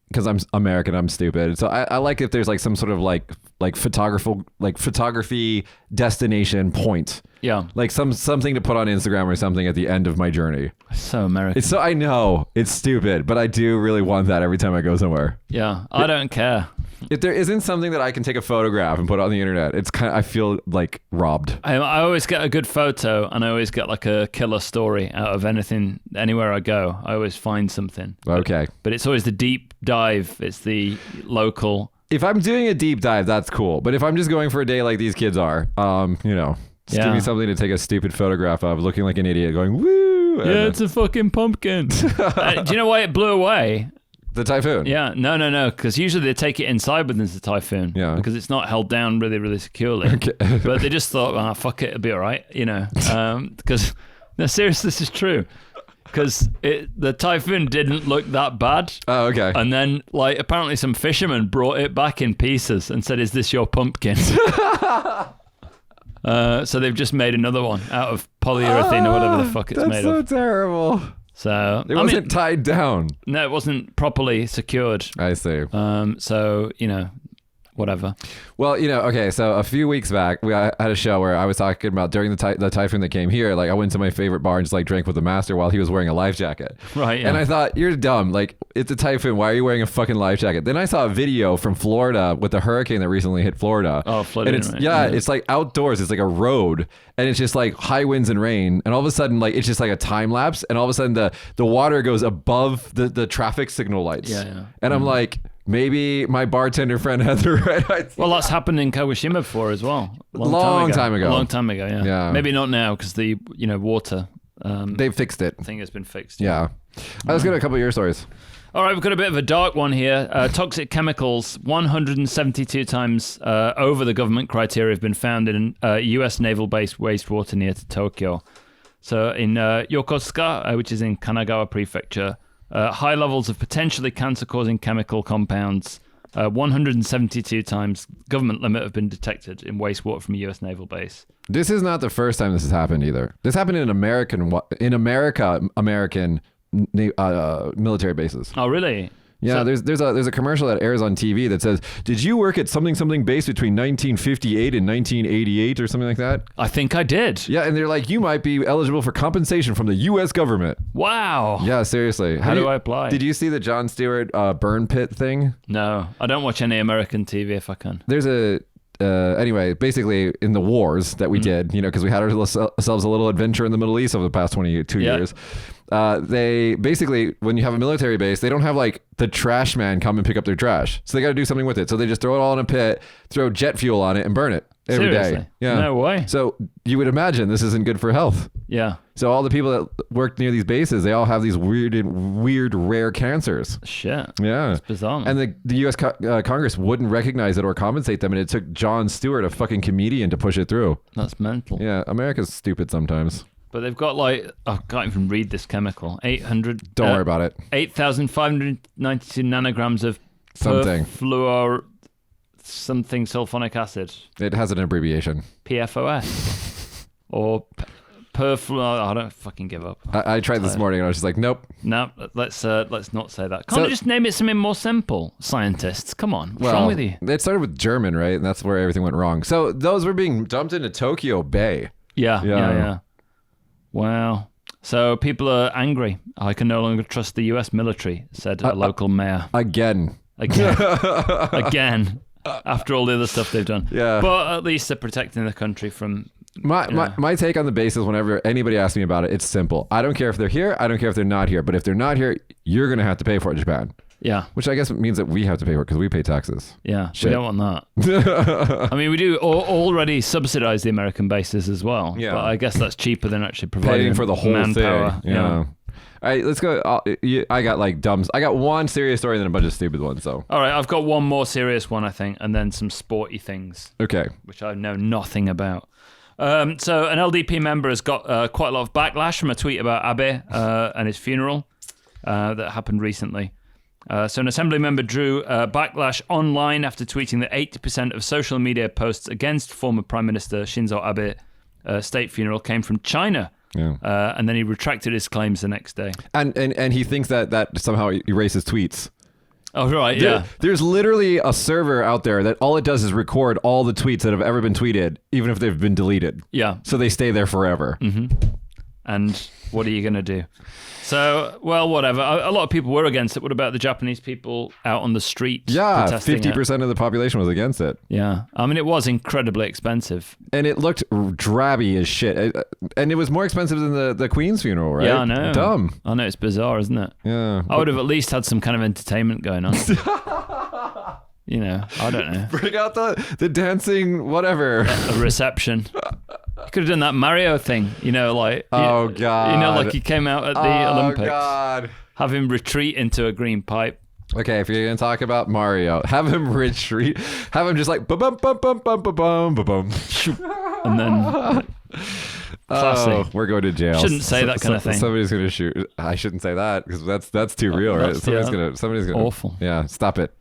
because I'm American, I'm stupid. So I like if there's like some sort of like photography destination point. Yeah. Like something to put on Instagram or something at the end of my journey. So American. I know it's stupid, but I do really want that every time I go somewhere. Yeah, I don't care. If there isn't something that I can take a photograph and put on the internet, I feel like robbed. I always get a good photo, and I always get like a killer story out of anything, anywhere I go. I always find something. Okay. But it's always the deep dive. It's the local. If I'm doing a deep dive, that's cool. But if I'm just going for a day like these kids are, just give me something to take a stupid photograph of, looking like an idiot, going, woo! Yeah, it's a fucking pumpkin. Do you know why it blew away? The typhoon? Yeah, no, because usually they take it inside when there's a typhoon. Yeah. Because it's not held down really, really securely. Okay. But they just thought, fuck it, it'll be all right, Because, no, seriously, this is true. Because the typhoon didn't look that bad. Oh, okay. And then, apparently some fishermen brought it back in pieces and said, is this your pumpkin? So they've just made another one out of polyurethane or whatever the fuck it's made of. That's so terrible. So it wasn't tied down. No, it wasn't properly secured. I see. So, whatever. Well, okay, so a few weeks back, I had a show where I was talking about during the typhoon that came here, like I went to my favorite bar and just drank with the master while he was wearing a life jacket. Right, yeah. And I thought, you're dumb. Like, it's a typhoon. Why are you wearing a fucking life jacket? Then I saw a video from Florida with the hurricane that recently hit Florida. Oh, flooding, and right? It's like outdoors. It's like a road. And it's just like high winds and rain. And all of a sudden, like, it's just like a time lapse. And all of a sudden, the water goes above the traffic signal lights. Yeah. And I'm like, maybe my bartender friend had the right idea. Well, that's happened in Kagoshima before as well. Long time ago. A long time ago, yeah. Maybe not now because the water. They've fixed it. Thing has been fixed. Yeah. Let's get a couple of your stories. All right, we've got a bit of a dark one here. Toxic chemicals 172 times over the government criteria have been found in U.S. naval-based wastewater near to Tokyo. So in Yokosuka, which is in Kanagawa Prefecture, high levels of potentially cancer-causing chemical compounds, 172 times government limit have been detected in wastewater from a U.S. naval base. This is not the first time this has happened either. This happened in American military bases. Oh, really? Yeah, so, there's a commercial that airs on TV that says, "Did you work at something base between 1958 and 1988 or something like that?" I think I did. Yeah, and they're like, "You might be eligible for compensation from the U.S. government." Wow. Yeah, seriously. How do I apply? Did you see the Jon Stewart burn pit thing? No, I don't watch any American TV if I can. There's a anyway, basically in the wars that we did, because we had ourselves a little adventure in the Middle East over the past 22 years. They basically, when you have a military base, they don't have like the trash man come and pick up their trash. So they got to do something with it. So they just throw it all in a pit, throw jet fuel on it and burn it every Seriously? day. Yeah. No way. So you would imagine this isn't good for health. Yeah. So all the people that work near these bases, they all have these weird, rare cancers. Shit. Yeah. It's bizarre. And the U.S. Congress wouldn't recognize it or compensate them. And it took Jon Stewart, a fucking comedian, to push it through. That's mental. Yeah. America's stupid sometimes. But they've got I can't even read this chemical. 800. Don't worry about it. 8,592 nanograms of something. Perfluor something sulfonic acid. It has an abbreviation. PFOS. Or perfluor. I don't fucking give up. I tried this morning and I was just like, nope. No, let's not say that. Can't I just name it something more simple? Scientists, come on. What's wrong with you? It started with German, right? And that's where everything went wrong. So those were being dumped into Tokyo Bay. Yeah. Wow. So people are angry. I can no longer trust the U.S. military, said a local mayor. Again. Again. After all the other stuff they've done. Yeah. But at least they're protecting the country from... My take on the base is whenever anybody asks me about it, it's simple. I don't care if they're here. I don't care if they're not here. But if they're not here, you're going to have to pay for it, Japan. Yeah. Which I guess means that we have to pay for it because we pay taxes. Yeah. Shit. We don't want that. I mean, we do already subsidize the American bases as well. Yeah. But I guess that's cheaper than actually providing paying for the whole manpower. thing. Yeah. All right, let's go. I got I got one serious story and then a bunch of stupid ones. So. All right, I've got one more serious one, I think, and then some sporty things. Okay. Which I know nothing about. So an LDP member has got quite a lot of backlash from a tweet about Abe and his funeral that happened recently. So an assembly member drew backlash online after tweeting that 80% of social media posts against former Prime Minister Shinzo Abe's state funeral came from China. Yeah. And then he retracted his claims the next day. And he thinks that somehow erases tweets. Oh, right, yeah. There's literally a server out there that all it does is record all the tweets that have ever been tweeted, even if they've been deleted. Yeah. So they stay there forever. Mm-hmm. And what are you going to do? So, well, whatever. A lot of people were against it. What about the Japanese people out on the street? Yeah, 50% of the population was against it. Yeah. I mean, it was incredibly expensive. And it looked drabby as shit. And it was more expensive than the Queen's funeral, right? Yeah, I know. Dumb. I know, it's bizarre, isn't it? Yeah. I would have at least had some kind of entertainment going on. I don't know. Bring out the dancing whatever. A reception. You could have done that Mario thing, Oh, God. Like he came out at the Olympics. Oh, God. Have him retreat into a green pipe. Okay, if you're going to talk about Mario, have him retreat. Have him just like, ba-bum, bum-bum, bum-bum, bum-bum. And then... Classy. Oh, we're going to jail. Shouldn't say that kind of thing. Somebody's going to shoot. I shouldn't say that because that's too real, right? Somebody's going to. Awful. Yeah, stop it.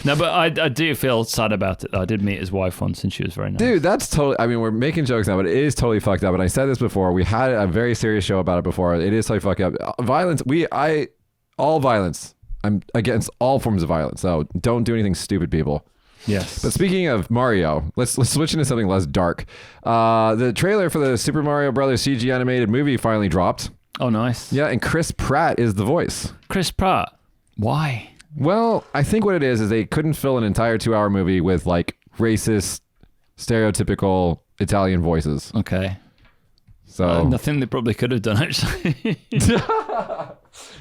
No, but I do feel sad about it. I did meet his wife once, and she was very nice. Dude, that's totally. I mean, we're making jokes now, but it is totally fucked up. And I said this before. We had a very serious show about it before. It is totally fucked up. Violence. All violence. I'm against all forms of violence. So don't do anything stupid, people. Yes. But speaking of Mario, let's switch into something less dark. The trailer for the Super Mario Brothers CG animated movie finally dropped. Oh, nice. Yeah, and Chris Pratt is the voice. Chris Pratt? Why? Well, I think what it is they couldn't fill an entire 2-hour movie with like racist, stereotypical Italian voices. Okay. So nothing they probably could have done, actually.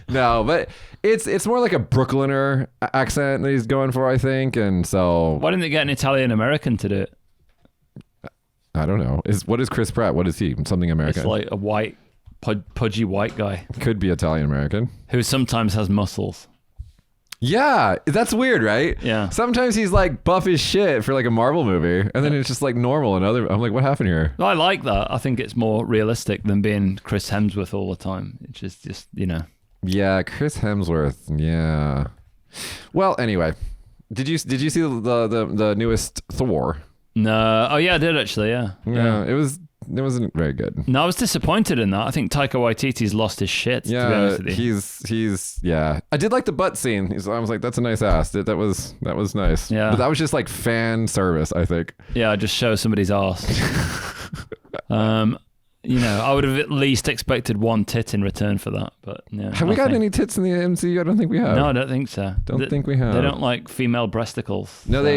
No, but it's more like a Brooklyner accent that he's going for, I think, and so. Why didn't they get an Italian American to do it? I don't know. What is Chris Pratt? What is he? Something American? It's like a white, pudgy white guy. Could be Italian American. Who sometimes has muscles. Yeah, that's weird, right? Yeah. Sometimes he's like buff as shit for like a Marvel movie, and then it's just like normal and other. I'm like, what happened here? I like that. I think it's more realistic than being Chris Hemsworth all the time. It's just Yeah, Chris Hemsworth. Yeah. Well, anyway, did you see the newest Thor? No. Oh yeah, I did actually. Yeah. Yeah. It was it wasn't very good. No, I was disappointed in that. I think Taika Waititi's lost his shit. Yeah, to be honest with you. he's yeah. I did like the butt scene. I was like, that's a nice ass. That was nice. Yeah, but that was just like fan service, I think. Yeah, just show somebody's ass. I would have at least expected one tit in return for that, but yeah. Have we got any tits in the MCU? I don't think we have. No, I don't think so. Don't think we have. They don't like female breasticles. No, so.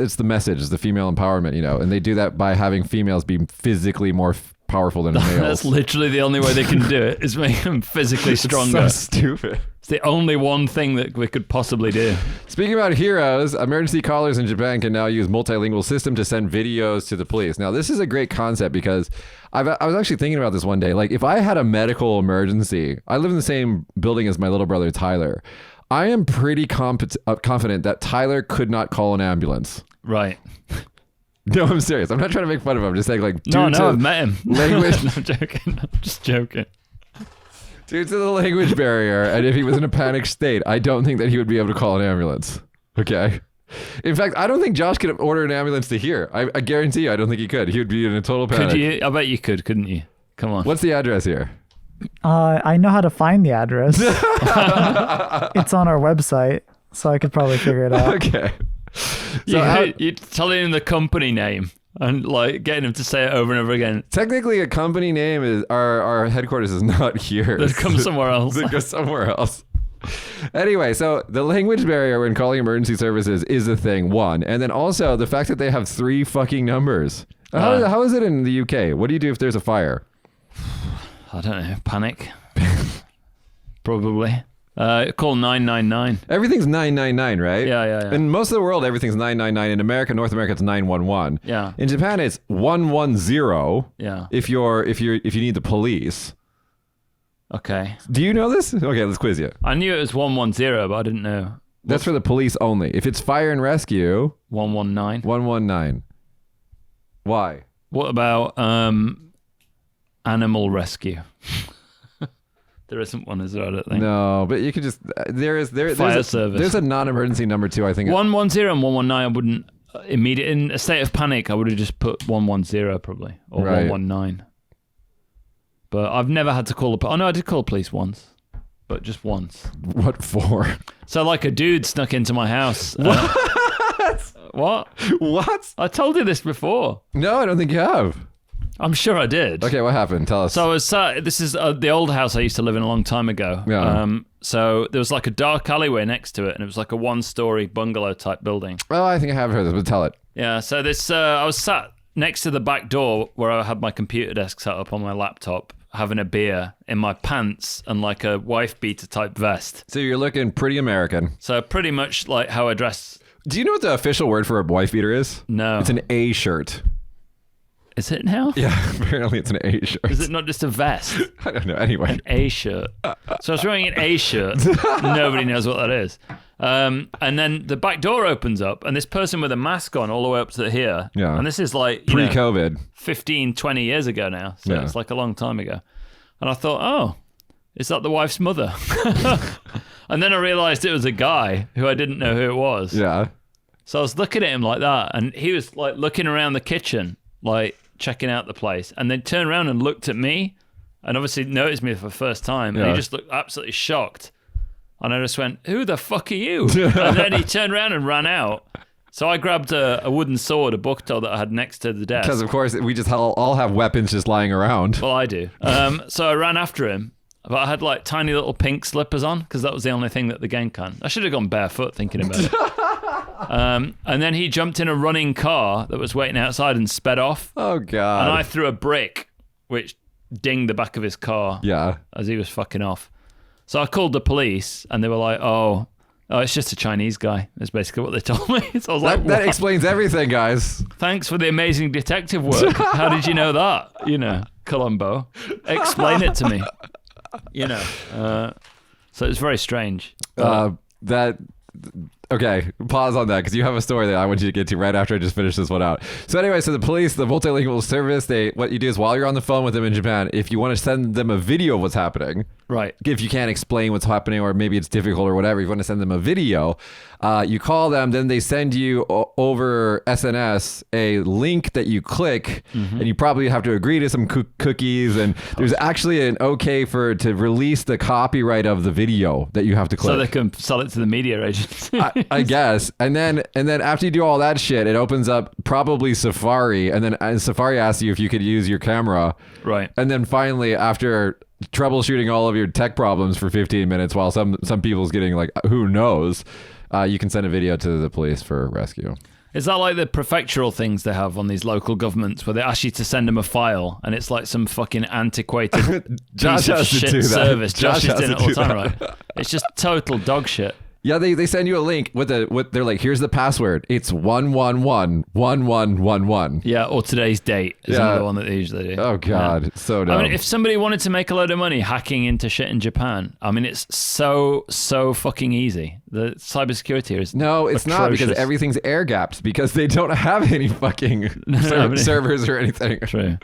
It's the message, it's the female empowerment, and they do that by having females be physically more powerful than males. That's literally the only way they can do it, is make them physically stronger. It's so stupid. It's the only one thing that we could possibly do. Speaking about heroes, emergency callers in Japan can now use multilingual system to send videos to the police. Now, this is a great concept because I was actually thinking about this one day. Like, if I had a medical emergency, I live in the same building as my little brother, Tyler. I am pretty confident that Tyler could not call an ambulance. Right. No, I'm serious. I'm not trying to make fun of him. I'm just saying, like, no, I've met him. Language. No, I'm joking. I'm just joking. Due to the language barrier, and if he was in a panic state, I don't think that he would be able to call an ambulance. Okay? In fact, I don't think Josh could order an ambulance to here. I guarantee you, I don't think he could. He would be in a total panic. Could you? I bet you could, couldn't you? Come on. What's the address here? I know how to find the address. It's on our website, so I could probably figure it out. Okay. So you're telling him the company name and like getting him to say it over and over again. Technically, a company name is our headquarters is not here. Let's come somewhere else. Let's go somewhere else. Anyway, so the language barrier when calling emergency services is a thing, one. And then also the fact that they have 3 fucking numbers. How is it in the UK? What do you do if there's a fire? I don't know. Panic. Probably. Call 999. Everything's 999, right? Yeah. In most of the world, everything's 999. In America, North America, it's 911. Yeah. In Japan, it's 110. Yeah. If you need the police. Okay. Do you know this? Okay, let's quiz you. I knew it was 110, but I didn't know. That's for the police only. If it's fire and rescue, 119. 119. Why? What about animal rescue? There isn't one, is there? I don't think. No, but you could just there's service. There's a non-emergency number too. I think 110 and 119. I wouldn't immediately in a state of panic. I would have just put 110 probably or 119. But I've never had to call oh no, I did call the police once, but just once. What for? So like a dude snuck into my house. What? What? I told you this before. No, I don't think you have. I'm sure I did. Okay, what happened? Tell us. So I was this is the old house I used to live in a long time ago. Yeah. So there was like a dark alleyway next to it, and it was like a 1-story bungalow type building. Oh, I think I have heard this, but tell it. Yeah. So this I was sat next to the back door where I had my computer desk set up on my laptop, having a beer in my pants and like a wife beater type vest. So you're looking pretty American. So pretty much like how I dress. Do you know what the official word for a wife beater is? No. It's an A shirt. Is it now? Yeah, apparently it's an A shirt. Is it not just a vest? I don't know. Anyway. An A shirt. So I was wearing an A shirt. Nobody knows what that is. And then the back door opens up and this person with a mask on all the way up to here. Yeah. And this is like pre-COVID. 15, 20 years ago now. So it's like a long time ago. And I thought, oh, is that the wife's mother? And then I realized it was a guy who I didn't know who it was. Yeah. So I was looking at him like that. And he was like looking around the kitchen, like checking out the place, and then turned around and looked at me and obviously noticed me for the first time. And he just looked absolutely shocked. And I just went, who the fuck are you? And then he turned around and ran out. So I grabbed a wooden sword, a bucktail that I had next to the desk. Because of course we just all have weapons just lying around. Well, I do. So I ran after him, but I had like tiny little pink slippers on because that was the only thing that the gang can. I should have gone barefoot thinking about it. And then he jumped in a running car that was waiting outside and sped off. Oh, God. And I threw a brick, which dinged the back of his car as he was fucking off. So I called the police, and they were like, oh, it's just a Chinese guy. That's basically what they told me. So I was like, that explains everything, guys. Thanks for the amazing detective work. How did you know that? Columbo. Explain it to me. So it's very strange. Okay, pause on that because you have a story that I want you to get to right after I just finish this one out. So anyway, so the police, the multilingual service, what you do is while you're on the phone with them in Japan, if you want to send them a video of what's happening, right? If you can't explain what's happening or maybe it's difficult or whatever, you want to send them a video, you call them, then they send you over SNS a link that you click, and you probably have to agree to some cookies, and there's actually an okay to release the copyright of the video that you have to click. So they can sell it to the media agency. I guess. And then after you do all that shit, it opens up probably Safari, and then Safari asks you if you could use your camera. Right. And then finally, after troubleshooting all of your tech problems for 15 minutes while some people's getting like, who knows, you can send a video to the police for rescue. Is that like the prefectural things they have on these local governments where they ask you to send them a file and it's like some fucking antiquated piece of shit service? Josh is doing it all the time, right? It's just total dog shit. Yeah, they send you a link with they're like, here's the password. It's 1111111. Yeah, or today's date is another one that they usually do. Oh God, so dumb. I mean, if somebody wanted to make a load of money hacking into shit in Japan, I mean, it's so fucking easy. The cybersecurity here is it's not, because everything's air gapped because they don't have any fucking servers or anything. True.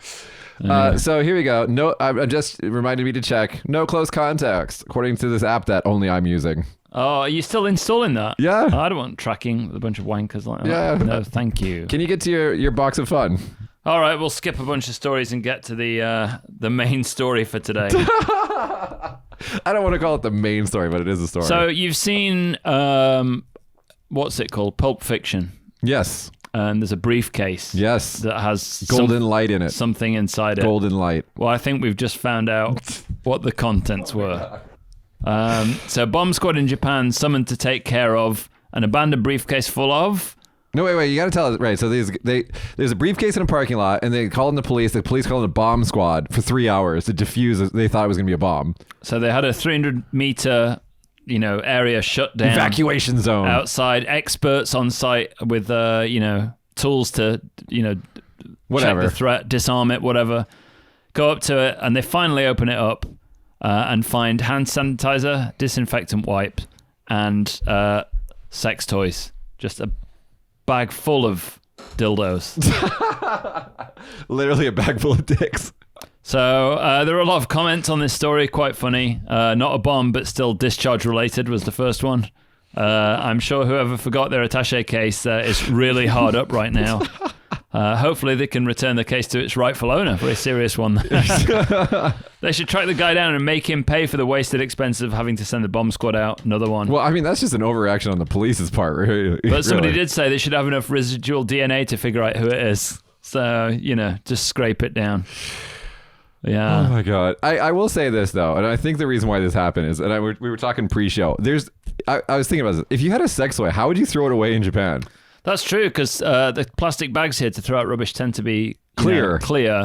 So here we go. No, just reminded me to check. No close contacts, according to this app that only I'm using. Oh, are you still installing that? Yeah. I don't want tracking with a bunch of wankers like that. Yeah. No, thank you. Can you get to your box of fun? All right, we'll skip a bunch of stories and get to the main story for today. I don't want to call it the main story, but it is a story. So you've seen, what's it called? Pulp Fiction. Yes. And there's a briefcase. Yes. That has golden light in it. Something inside it. Golden light. Well, I think we've just found out what the contents were. So bomb squad in Japan summoned to take care of an abandoned briefcase full of... No, wait, you got to tell us. Right, so there's a briefcase in a parking lot, and they called in the police. The police called in a bomb squad for 3 hours to defuse. They thought it was going to be a bomb. So they had a 300-meter, area shut down. Evacuation zone. Outside, experts on site with, tools to, whatever. check the threat, disarm it, whatever. Go up to it, and they finally open it up. And find hand sanitizer, disinfectant wipe, and sex toys. Just a bag full of dildos. Literally a bag full of dicks. So there are a lot of comments on this story, quite funny. Not a bomb, but still discharge related was the first one. I'm sure whoever forgot their attaché case is really hard up right now. Hopefully they can return the case to its rightful owner. Very serious one. They should track the guy down and make him pay for the wasted expense of having to send the bomb squad out. Another one. Well, I mean, that's just an overreaction on the police's part. Really. But somebody did say they should have enough residual DNA to figure out who it is. So, just scrape it down. Yeah. Oh my God. I will say this though, and I think the reason why this happened is, and we were talking pre-show. I was thinking about this. If you had a sex toy, how would you throw it away in Japan? That's true, because the plastic bags here to throw out rubbish tend to be clear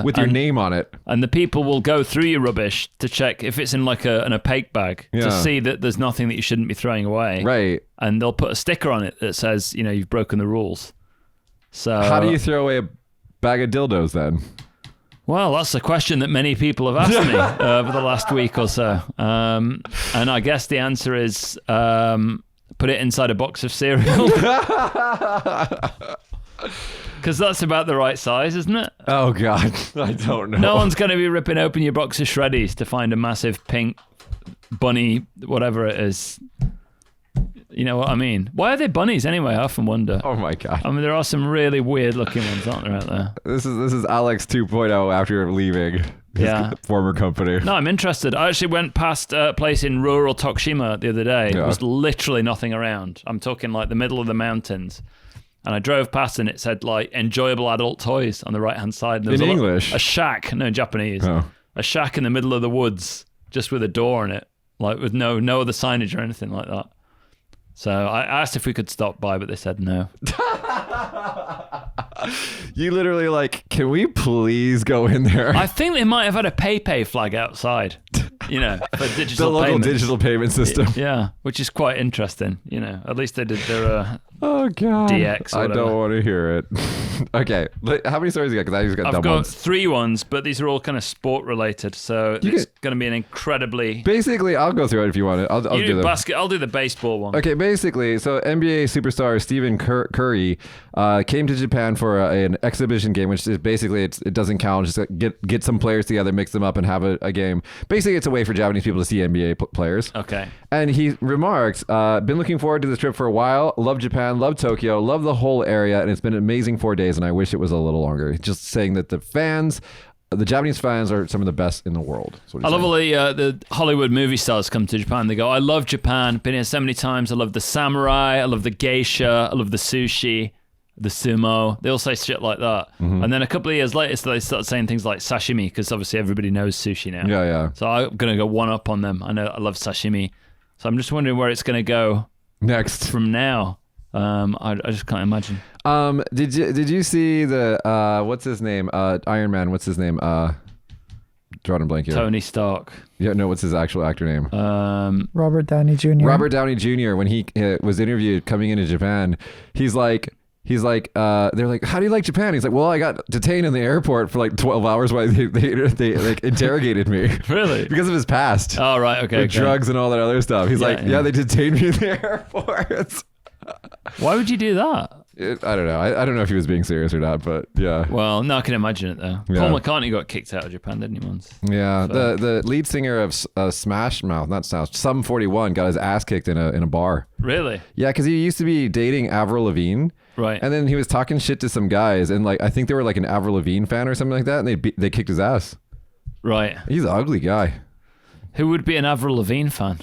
with your name on it. And the people will go through your rubbish to check if it's in like an opaque bag to see that there's nothing that you shouldn't be throwing away. Right. And they'll put a sticker on it that says, you've broken the rules. So how do you throw away a bag of dildos then? Well, that's a question that many people have asked me over the last week or so. And I guess the answer is... put it inside a box of cereal. Because that's about the right size, isn't it? Oh, God. I don't know. No one's going to be ripping open your box of Shreddies to find a massive pink bunny, whatever it is. You know what I mean? Why are they bunnies anyway? I often wonder. Oh, my God. I mean, there are some really weird looking ones, aren't there, out there? This is Alex 2.0 after leaving his former company. No, I'm interested. I actually went past a place in rural Tokushima the other day. There was literally nothing around. I'm talking like the middle of the mountains. And I drove past and it said like enjoyable adult toys on the right-hand side. There was in English? A shack, no, in Japanese. Oh. A shack in the middle of the woods, just with a door in it, like with no other signage or anything like that. So I asked if we could stop by, but they said no. You literally like, can we please go in there? I think they might have had a PayPay flag outside, for digital the local payments. digital payment system. Yeah, which is quite interesting. At least they did their Oh God. DX. I don't want to hear it. Okay, how many stories you got? Because I just got I've dumb got ones. 3 ones, but these are all kind of sport related, so it's going to be an incredibly. Basically, I'll go through it if you want it. I'll you do them. basket. I'll do the baseball one. Okay, basically, so NBA superstar Stephen Curry came to Japan for an exhibition game, which is basically it doesn't count. Just get some players together, mix them up, and have a game. Basically, it's a way for Japanese people to see NBA players. Okay. And he remarks, been looking forward to this trip for a while. Love Japan, love Tokyo, love the whole area, and it's been an amazing 4 days, and I wish it was a little longer. Just saying that the Japanese fans are some of the best in the world. I love all the Hollywood movie stars come to Japan. They go, I love Japan. Been here so many times. I love the samurai. I love the geisha. I love the sushi, the sumo. They all say shit like that. Mm-hmm. And then a couple of years later, so they start saying things like sashimi, because obviously everybody knows sushi now. Yeah, yeah. So I'm going to go one up on them. I know I love sashimi. So I'm just wondering where it's going to go next from now. I just can't imagine. Did you see the what's his name? Iron Man. What's his name? Drawing a blank here. Tony Stark. Yeah, no. What's his actual actor name? Robert Downey Jr. Robert Downey Jr. When he was interviewed coming into Japan, he's like, they're like, how do you like Japan? He's like, well, I got detained in the airport for like 12 hours while they like interrogated me. Really? Because of his past. Oh, right. Okay. Drugs and all that other stuff. He's yeah, they detained me in the airport. Why would you do that? I don't know. I don't know if he was being serious or not, but yeah. Well, no, I can imagine it though. Yeah. Paul McCartney got kicked out of Japan, didn't he, once? Yeah. So. The lead singer of Smash Mouth, not Smash, Sum 41, got his ass kicked in a bar. Really? Yeah, because he used to be dating Avril Lavigne. Right. And then he was talking shit to some guys, and like I think they were like an Avril Lavigne fan or something like that, and they kicked his ass. Right. He's an ugly guy. Who would be an Avril Lavigne fan?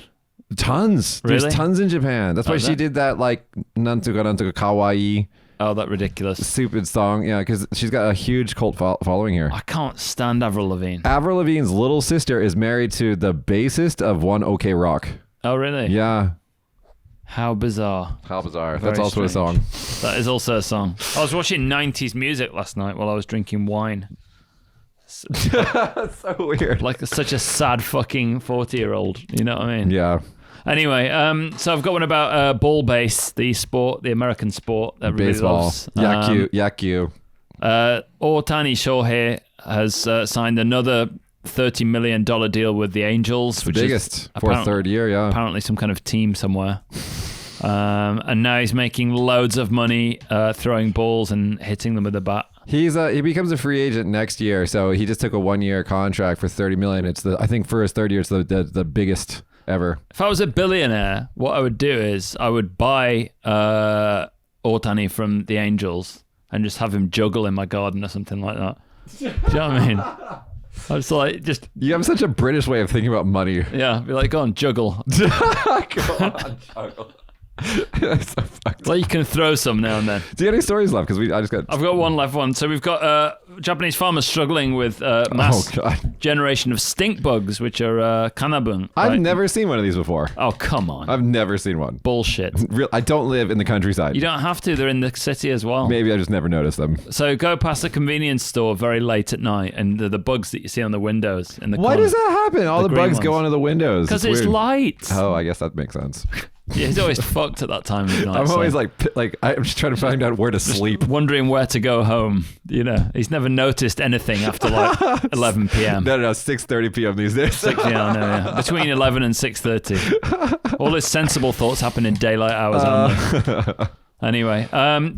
Tons. Really? There's tons in Japan. That's why she did that like Nantuka Nantuka Kawaii. Oh, that ridiculous. Stupid song. Yeah, because she's got a huge cult following here. I can't stand Avril Lavigne. Avril Lavigne's little sister is married to the bassist of One OK Rock. Oh, really? Yeah. How bizarre. How bizarre. Very That's also strange. a song. That is also a song. I was watching 90s music last night while I was drinking wine. That's so weird. Like such a sad fucking 40-year-old. You know what I mean? Yeah. Anyway, so I've got one about ball base, the sport, the American sport that everybody baseball loves. Yakyu. Ohtani Shohei has signed another $30 million deal with the Angels, which biggest is for a third year. Yeah, apparently some kind of team somewhere. And now he's making loads of money throwing balls and hitting them with a bat. He becomes a free agent next year, so he just took a 1-year contract for $30 million. I think for his third year, it's the biggest ever. If I was a billionaire, what I would do is I would buy Ohtani from the Angels and just have him juggle in my garden or something like that. Do you know what I mean? I was like, just... You have such a British way of thinking about money. Yeah, be like, go on, juggle. Go on, juggle. That's so fucked. Well, you can throw some now and then. Do you have any stories left? Because I've got one left. So we've got Japanese farmers struggling with mass generation of stink bugs, which are kanabun. I've never seen one of these before. Oh, come on. I've never seen one. Bullshit. I don't live in the countryside. You don't have to. They're in the city as well. Maybe I just never noticed them. So go past a convenience store very late at night, and the bugs that you see on the windows in the Why corner, does that happen? All the bugs go onto the windows. Because it's light. Oh, I guess that makes sense. Yeah, he's always fucked at that time of night. I'm always like I'm just trying to find out where to sleep. Wondering where to go home. You know, he's never noticed anything after like 11 p.m. No, 6:30 p.m. these days. Between 11 and 6:30. All his sensible thoughts happen in daylight hours only. Anyway,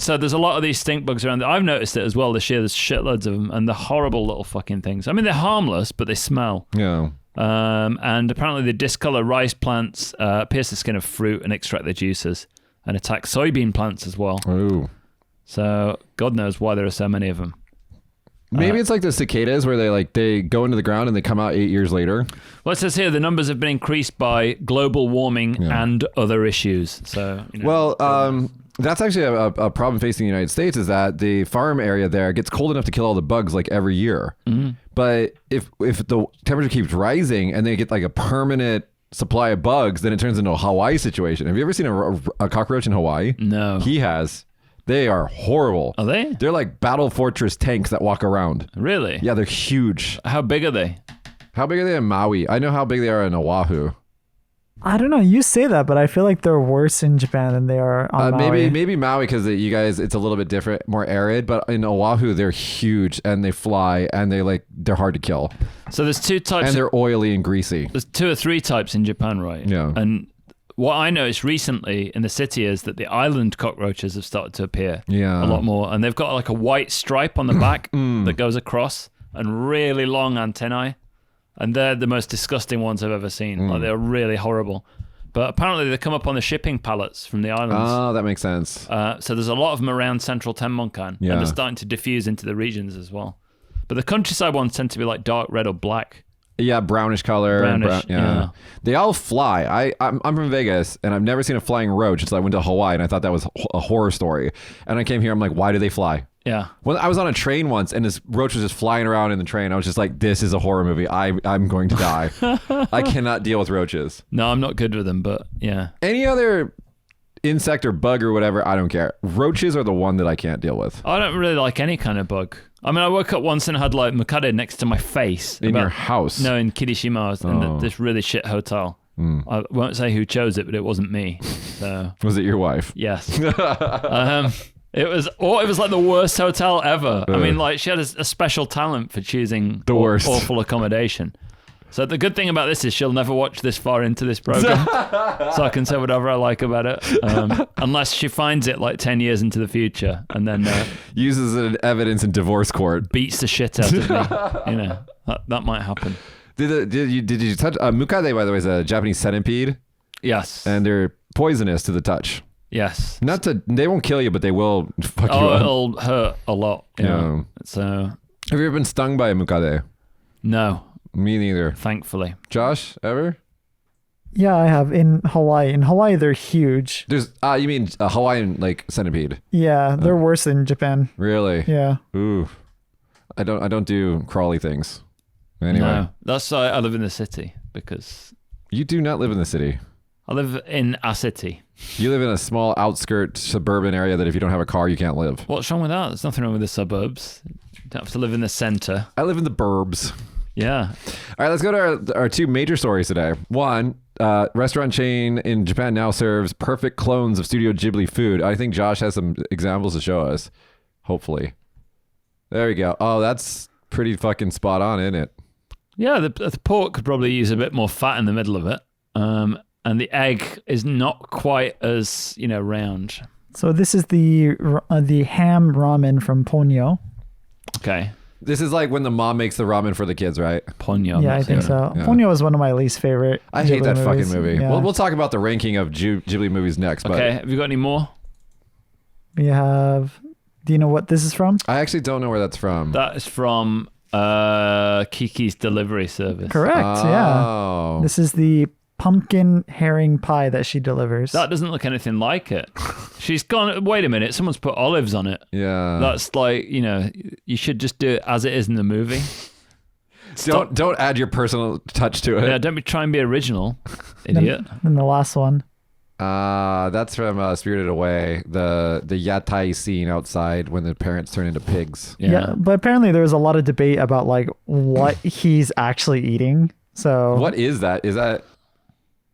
so there's a lot of these stink bugs around. I've noticed it as well this year. There's shitloads of them, and they're horrible little fucking things. I mean, they're harmless, but they smell. Yeah. And apparently they discolor rice plants, pierce the skin of fruit and extract the juices, and attack soybean plants as well. Ooh. So God knows why there are so many of them. Maybe it's like the cicadas where they go into the ground and they come out 8 years later. Well, it says here the numbers have been increased by global warming and other issues. So, that's actually a problem facing the United States, is that the farm area there gets cold enough to kill all the bugs like every year. Mm-hmm. But if the temperature keeps rising and they get like a permanent supply of bugs, then it turns into a Hawaii situation. Have you ever seen a cockroach in Hawaii? No. He has. They are horrible. Are they? They're like battle fortress tanks that walk around. Really? Yeah, they're huge. How big are they? How big are they in Maui? I know how big they are in Oahu. I don't know. You say that, but I feel like they're worse in Japan than they are on Maui. Maybe Maui because you guys, it's a little bit different, more arid. But in Oahu, they're huge and they fly and they're hard to kill. So there's two types, and they're oily and greasy. There's 2 or 3 types in Japan, right? Yeah. And what I noticed recently in the city is that the island cockroaches have started to appear a lot more, and they've got like a white stripe on the back that goes across and really long antennae. And they're the most disgusting ones I've ever seen. Like, they're really horrible. But apparently they come up on the shipping pallets from the islands. Oh, that makes sense. So there's a lot of them around central Tenmonkan. Yeah. And they're starting to diffuse into the regions as well. But the countryside ones tend to be like dark red or black. Yeah, brownish color. Yeah. They all fly. I'm from Vegas, and I've never seen a flying roach until I went to Hawaii, and I thought that was a horror story. And I came here, I'm like, why do they fly? Yeah. Well, I was on a train once, and this roach was just flying around in the train. I was just like, this is a horror movie. I'm going to die. I cannot deal with roaches. No, I'm not good with them, but yeah. Any other insect or bug or whatever, I don't care. Roaches are the one that I can't deal with. I don't really like any kind of bug. I mean, I woke up once and had like mukade next to my face. In your house? No, in Kirishima, in this really shit hotel. I won't say who chose it, but it wasn't me. So was it your wife? Yes. It was like the worst hotel ever. I mean, like, she had a special talent for choosing the worst awful accommodation. So the good thing about this is she'll never watch this far into this program, so I can say whatever I like about it, unless she finds it like 10 years into the future and then uses it as evidence in divorce court, beats the shit out of me. You know, that might happen. Did you touch mukade? By the way, is a Japanese centipede. Yes, and they're poisonous to the touch. Yes. They won't kill you, but they will fuck you up. It'll hurt a lot. Yeah. So, have you ever been stung by a mukade? No. Me neither. Thankfully. Josh, ever? Yeah, I have in Hawaii. In Hawaii, they're huge. There's you mean a Hawaiian like centipede? Yeah, they're worse than Japan. Really? Yeah. Ooh. I don't do crawly things. Anyway. No, that's why I live in the city, because you do not live in the city. I live in a city. You live in a small outskirt suburban area that if you don't have a car, you can't live. What's wrong with that? There's nothing wrong with the suburbs. You don't have to live in the center. I live in the burbs. Yeah. All right, let's go to our 2 major stories today. One, restaurant chain in Japan now serves perfect clones of Studio Ghibli food. I think Josh has some examples to show us. Hopefully. There we go. Oh, that's pretty fucking spot on, isn't it? Yeah, the pork could probably use a bit more fat in the middle of it. And the egg is not quite as, round. So this is the ham ramen from Ponyo. Okay. This is like when the mom makes the ramen for the kids, right? Ponyo. Yeah, I think so. Yeah. Ponyo is one of my least favorite. I hate that movies. fucking movie. Yeah. We'll talk about the ranking of Ghibli movies next. Okay, have you got any more? We have... Do you know what this is from? I actually don't know where that's from. That is from Kiki's Delivery Service. Correct, yeah. This is the pumpkin herring pie that she delivers. That doesn't look anything like it. She's gone, wait a minute, someone's put olives on it. Yeah. That's like, you should just do it as it is in the movie. Don't add your personal touch to it. Yeah, don't try and be original, idiot. And the last one. That's from Spirited Away, the yatai scene outside when the parents turn into pigs. Yeah, but apparently there was a lot of debate about like what he's actually eating. So what is that?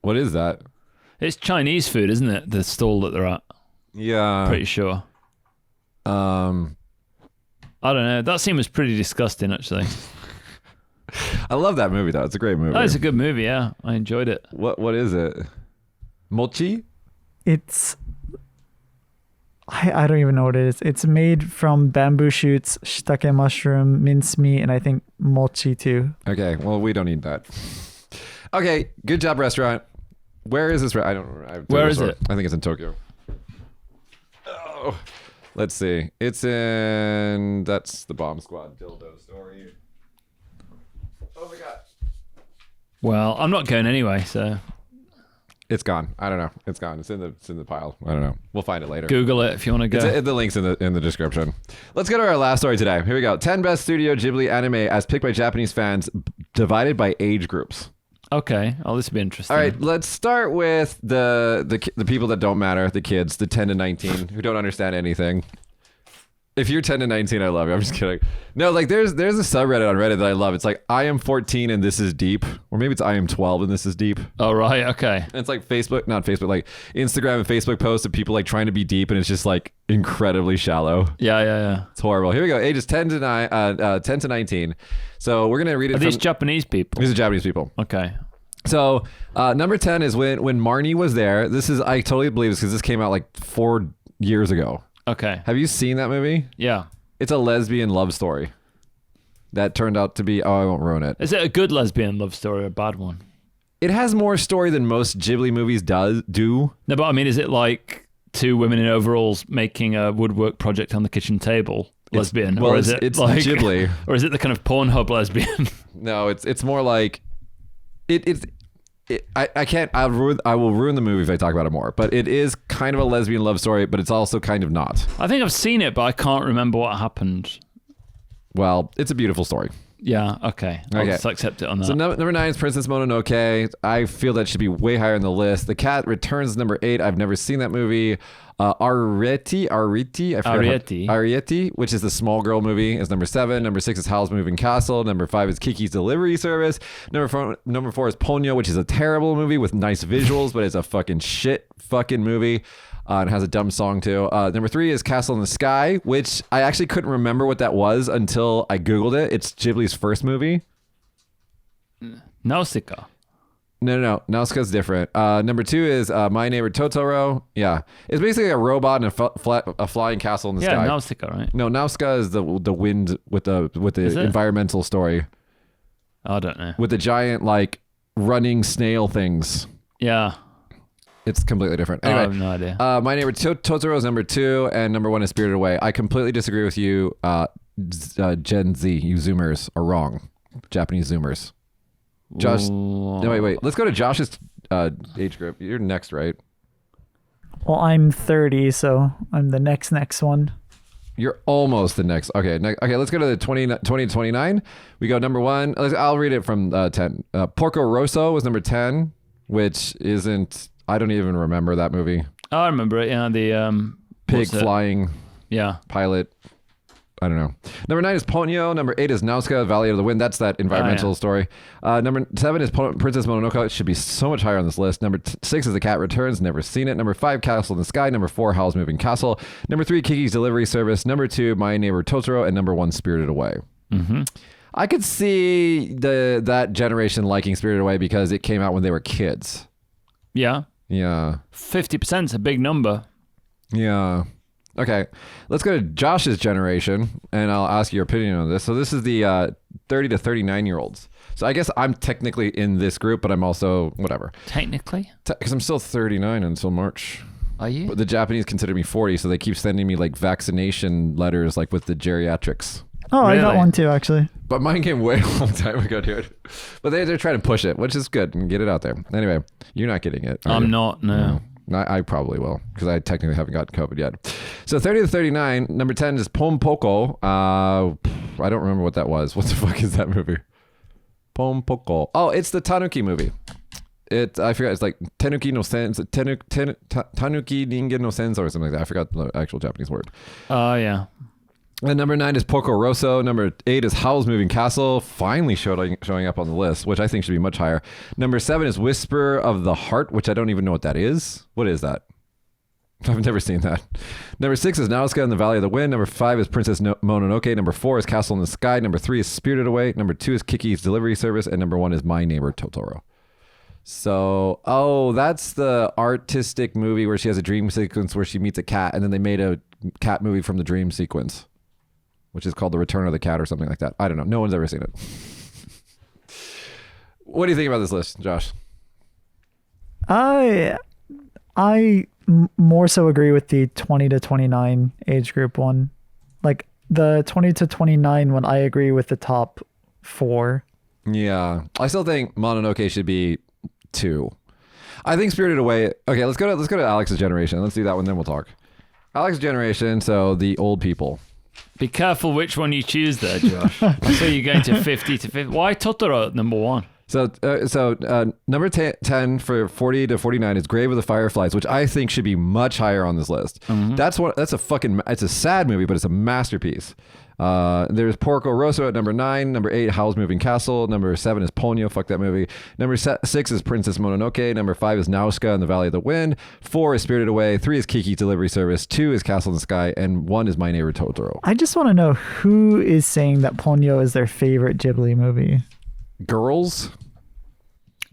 What is that? It's Chinese food, isn't it? The stall that they're at. Yeah. Pretty sure. I don't know. That scene was pretty disgusting, actually. I love that movie, though. It's a great movie. It's a good movie, yeah. I enjoyed it. What is it? Mochi? It's... I don't even know what it is. It's made from bamboo shoots, shiitake mushroom, mincemeat, and I think mochi, too. Okay, well, we don't need that. Okay, good job, restaurant. Where is this? I don't remember. Where is it? I think it's in Tokyo. Oh, let's see. It's in... That's the Bomb Squad dildo story. Oh my god. Well, I'm not going anyway, so... It's gone. I don't know. It's gone. It's in the pile. I don't know. We'll find it later. Google it if you want to go. The link's in the description. Let's go to our last story today. Here we go. 10 best Studio Ghibli anime as picked by Japanese fans, divided by age groups. Okay. Oh, this will be interesting. All right. Let's start with the people that don't matter, the kids, the 10 to 19, who don't understand anything. If you're 10 to 19, I love you. I'm just kidding. No, like there's a subreddit on Reddit that I love. It's like I am 14 and this is deep, or maybe it's I am 12 and this is deep. Oh right, okay. And it's like not Facebook, like Instagram and Facebook posts of people like trying to be deep, and it's just like incredibly shallow. Yeah. It's horrible. Here we go. Ages 10 to 19. So we're gonna read it. Are these Japanese people? These are Japanese people. Okay. So number 10 is when Marnie was there. I totally believe this because this came out like 4 years ago. Okay. Have you seen that movie? Yeah. It's a lesbian love story that turned out to be, I won't ruin it. Is it a good lesbian love story or a bad one? It has more story than most Ghibli movies do. No, but I mean, is it like two women in overalls making a woodwork project on the kitchen table? Lesbian? Well, it's like Ghibli. Or is it the kind of Pornhub lesbian? No, it's more like, I will ruin the movie if I talk about it more, but it is kind of a lesbian love story, but it's also kind of not. I think I've seen it, but I can't remember what happened. Well, it's a beautiful story. Yeah, okay. I'll just accept it on that. So number 9 is Princess Mononoke. I feel that should be way higher on the list. The Cat Returns number 8. I've never seen that movie. Ariete, which is the small girl movie, is number 7. Number 6 is Howl's Moving Castle. Number 5 is Kiki's Delivery Service. Number 4 is Ponyo, which is a terrible movie with nice visuals, but it's a fucking shit fucking movie. And has a dumb song too. Number 3 is Castle in the Sky, which I actually couldn't remember what that was until I Googled it. It's Ghibli's first movie. Nausicaa. No. Nausicaa's different. Number 2 is My Neighbor Totoro. Yeah. It's basically a robot and a flying castle in the sky. Yeah, Nausicaa, right? No, Nausicaa is the wind with the environmental story. I don't know. With the giant, like, running snail things. Yeah. It's completely different. Anyway, I have no idea. My Neighbor Totoro is number 2, and number 1 is Spirited Away. I completely disagree with you. Gen Z, you Zoomers are wrong. Japanese Zoomers. Josh, no, wait. Let's go to Josh's age group. You're next, right? Well, I'm 30, so I'm the next one. You're almost the next. Okay, let's go to the 20 to 29. We go number 1. I'll read it from 10. Porco Rosso was number 10, which isn't... I don't even remember that movie. Oh, I remember it. Yeah, the pig flying. Yeah. Pilot. I don't know. Number 9 is Ponyo. Number 8 is Nausicaa, Valley of the Wind. That's that environmental story. Number 7 is Princess Mononoke. It should be so much higher on this list. Number 6 is The Cat Returns. Never seen it. Number 5, Castle in the Sky. Number 4, Howl's Moving Castle. Number 3, Kiki's Delivery Service. Number 2, My Neighbor Totoro. And number 1, Spirited Away. Mm-hmm. I could see that generation liking Spirited Away because it came out when they were kids. Yeah. Yeah. 50% is a big number. Yeah. Okay. Let's go to Josh's generation, and I'll ask your opinion on this. So this is the 30 to 39-year-olds. So I guess I'm technically in this group, but I'm also whatever. Technically? Because I'm still 39 until March. Are you? But the Japanese consider me 40, so they keep sending me like vaccination letters like with the geriatrics. Oh, really? I got one too, actually. But mine came way a long time ago, dude. But they're trying to push it, which is good, and get it out there. Anyway, you're not getting it. I'm not, no. I probably will, because I technically haven't gotten COVID yet. So 30 to 39, number 10 is Pom Poko. I don't remember what that was. What the fuck is that movie? Pom Poko. Oh, it's the Tanuki movie. I forgot. It's like Tanuki no Senso, Tanuki Ningen no Senso or something like that. I forgot the actual Japanese word. Oh, yeah. And number 9 is Porco Rosso. Number 8 is Howl's Moving Castle, finally showing up on the list, which I think should be much higher. Number 7 is Whisper of the Heart, which I don't even know what that is. What is that? I've never seen that. Number 6 is Nausicaa in the Valley of the Wind. Number 5 is Princess Mononoke. Number 4 is Castle in the Sky. Number 3 is Spirited Away. Number 2 is Kiki's Delivery Service. And number 1 is My Neighbor Totoro. So, that's the artistic movie where she has a dream sequence where she meets a cat, and then they made a cat movie from the dream sequence, which is called The Return of the Cat or something like that. I don't know. No one's ever seen it. What do you think about this list, Josh? I more so agree with the 20 to 29 age group one. Like the 20 to 29 one, I agree with the top 4. Yeah. I still think Mononoke should be 2. I think Spirited Away. Okay, let's go to Alex's generation. Let's do that one, then we'll talk. Alex's generation, so the old people. Be careful which one you choose there, Josh. I saw you going to 50 to 50. Why Totoro at number 1? So number 10 for 40 to 49 is Grave of the Fireflies, which I think should be much higher on this list. Mm-hmm. It's a sad movie, but it's a masterpiece. There's Porco Rosso at number 9. Number 8, Howl's Moving Castle. Number 7 is Ponyo. Fuck that movie. Number 6 is Princess Mononoke. Number 5 is Nausicaa and the Valley of the Wind. 4 is Spirited Away. 3 is Kiki's Delivery Service. 2 is Castle in the Sky. And 1 is My Neighbor Totoro. I just want to know who is saying that Ponyo is their favorite Ghibli movie. Girls?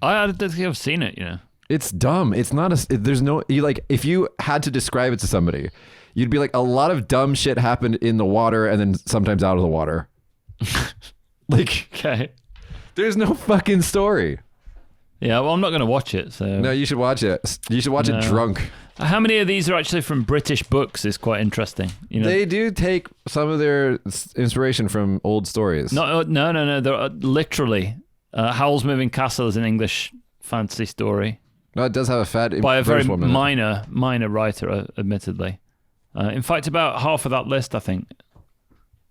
I don't think I've seen it, It's dumb. It's not there's no, if you had to describe it to somebody, you'd be like, a lot of dumb shit happened in the water and then sometimes out of the water. Okay. There's no fucking story. Yeah, well, I'm not going to watch it, so. No, you should watch it. You should watch it drunk. How many of these are actually from British books is quite interesting. They do take some of their inspiration from old stories. No. They're literally... Howl's Moving Castle is an English fantasy story. No, it does have a fat by a British very woman. minor writer, admittedly. In fact, about half of that list, I think,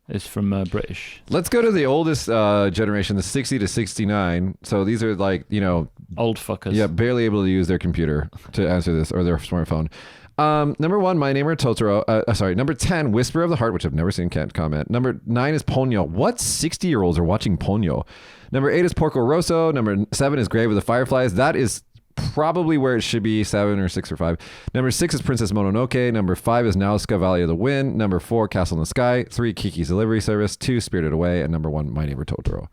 is from British. Let's go to the oldest generation, the 60 to 69. So these are old fuckers. Yeah, barely able to use their computer to answer this or their smartphone. Number 1, My Neighbor Totoro. Number 10, Whisper of the Heart, which I've never seen, can't comment. Number 9 is Ponyo. What 60-year-olds are watching Ponyo? Number 8 is Porco Rosso. Number 7 is Grave of the Fireflies. That is probably where it should be, 7 or 6 or 5. Number 6 is Princess Mononoke. Number 5 is Nausicaa, Valley of the Wind. Number 4, Castle in the Sky. 3, Kiki's Delivery Service. 2, Spirited Away. And number 1, My Neighbor Totoro.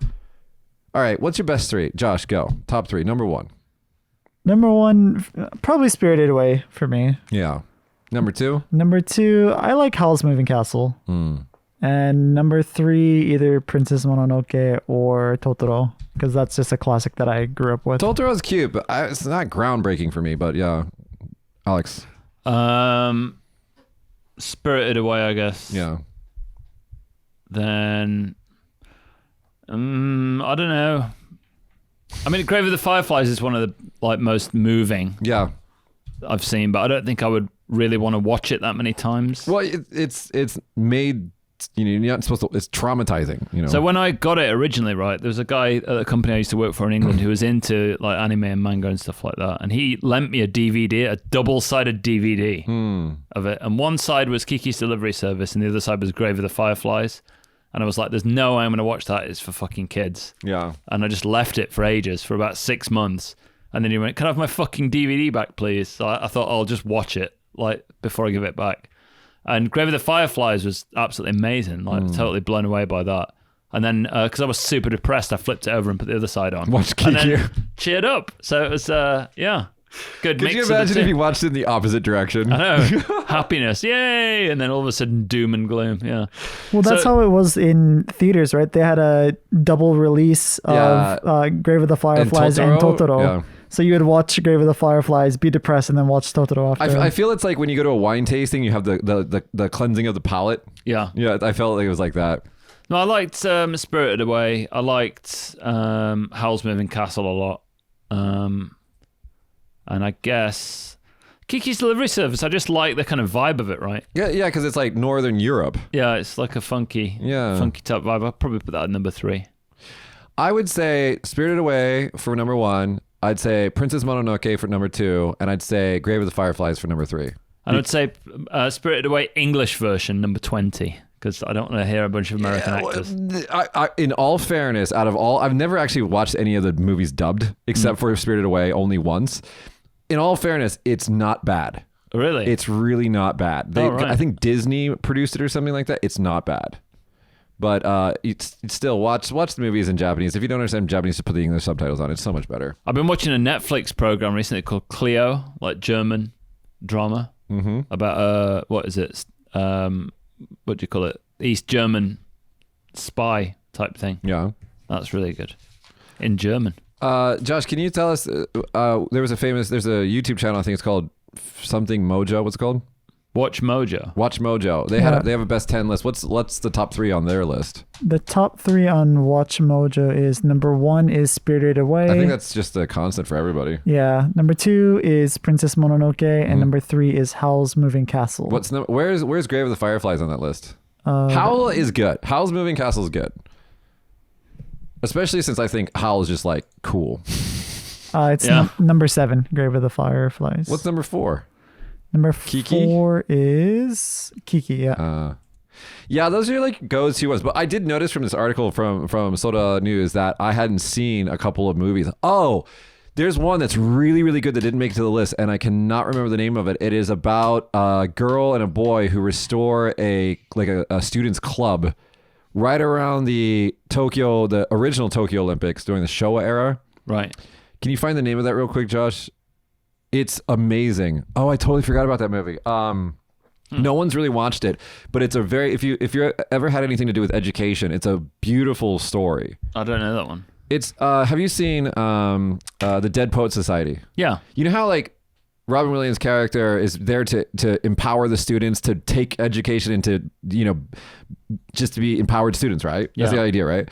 All right, what's your best 3? Josh, go. Top 3. Number 1. Number 1, probably Spirited Away for me. Yeah. Number 2? Number 2, I like Howl's Moving Castle. And number 3, either Princess Mononoke or Totoro, because that's just a classic that I grew up with. Totoro's cute, but it's not groundbreaking for me, but yeah. Alex? Spirited Away, I guess. Yeah. Then, I don't know. I mean, Grave of the Fireflies is one of the most moving I've seen, but I don't think I would really want to watch it that many times. Well, it's made... you're not supposed to. It's traumatizing. So when I got it originally, right, there was a guy at a company I used to work for in England who was into anime and manga and stuff like that, and he lent me a DVD, a double-sided DVD of it, and one side was Kiki's Delivery Service, and the other side was Grave of the Fireflies, and I was like, "There's no way I'm going to watch that. It's for fucking kids." Yeah. And I just left it for ages, for about 6 months, and then he went, "Can I have my fucking DVD back, please?" So I thought I'll just watch it before I give it back. And Grave of the Fireflies was absolutely amazing. Totally blown away by that. And then, because I was super depressed, I flipped it over and put the other side on. Watch Kiki. And then cheered up. So it was, good mix. Could you imagine if you watched it in the opposite direction? I know. Happiness. Yay! And then all of a sudden, doom and gloom. Yeah. Well, that's how it was in theaters, right? They had a double release of Grave of the Fireflies and Totoro. Yeah. So you would watch Grave of the Fireflies, be depressed, and then watch Totoro after. I feel it's like when you go to a wine tasting, you have the cleansing of the palate. Yeah. Yeah, I felt like it was like that. No, I liked Spirited Away. I liked Howl's Moving Castle a lot. And I guess Kiki's Delivery Service, I just like the kind of vibe of it, right? Yeah, because it's like Northern Europe. Yeah, it's like a funky type vibe. I'd probably put that at number 3. I would say Spirited Away for number 1. I'd say Princess Mononoke for number 2, and I'd say Grave of the Fireflies for number 3. And I would say Spirited Away English version number 20, because I don't want to hear a bunch of American actors. In all fairness, I've never actually watched any of the movies dubbed, except for Spirited Away only once. In all fairness, it's not bad. Really? It's really not bad. I think Disney produced it or something like that. It's not bad. But it's still watch the movies in Japanese. If you don't understand Japanese, just put the English subtitles on. It's so much better. I've been watching a Netflix program recently called Clio, German drama about what is it? What do you call it? East German spy type thing. Yeah, that's really good in German. Josh, can you tell us? There's a YouTube channel. I think it's called something Mojo. What's it called? Watch Mojo. They have a best 10 list. What's the top 3 on their list? The top 3 on Watch Mojo is number 1 is Spirited Away. I think that's just a constant for everybody. Yeah. Number 2 is Princess Mononoke, and number 3 is Howl's Moving Castle. Where's Grave of the Fireflies on that list? Howl is good. Howl's Moving Castle is good. Especially since I think Howl is just like cool. It's number 7, Grave of the Fireflies. What's number 4? Number Kiki? 4 is Kiki, yeah. Yeah, those are like go-to ones. But I did notice from this article from Soda News that I hadn't seen a couple of movies. Oh, there's one that's really, really good that didn't make it to the list, and I cannot remember the name of it. It is about a girl and a boy who restore a students' club right around the original Tokyo Olympics during the Showa era. Right. Can you find the name of that real quick, Josh? It's amazing. Oh, I totally forgot about that movie. No one's really watched it, but it's a very if you ever had anything to do with education, it's a beautiful story. I don't know that one. It's have you seen the Dead Poet Society? Yeah. You know how like Robin Williams' character is there to empower the students to take education into, just to be empowered students, right? That's the idea, right?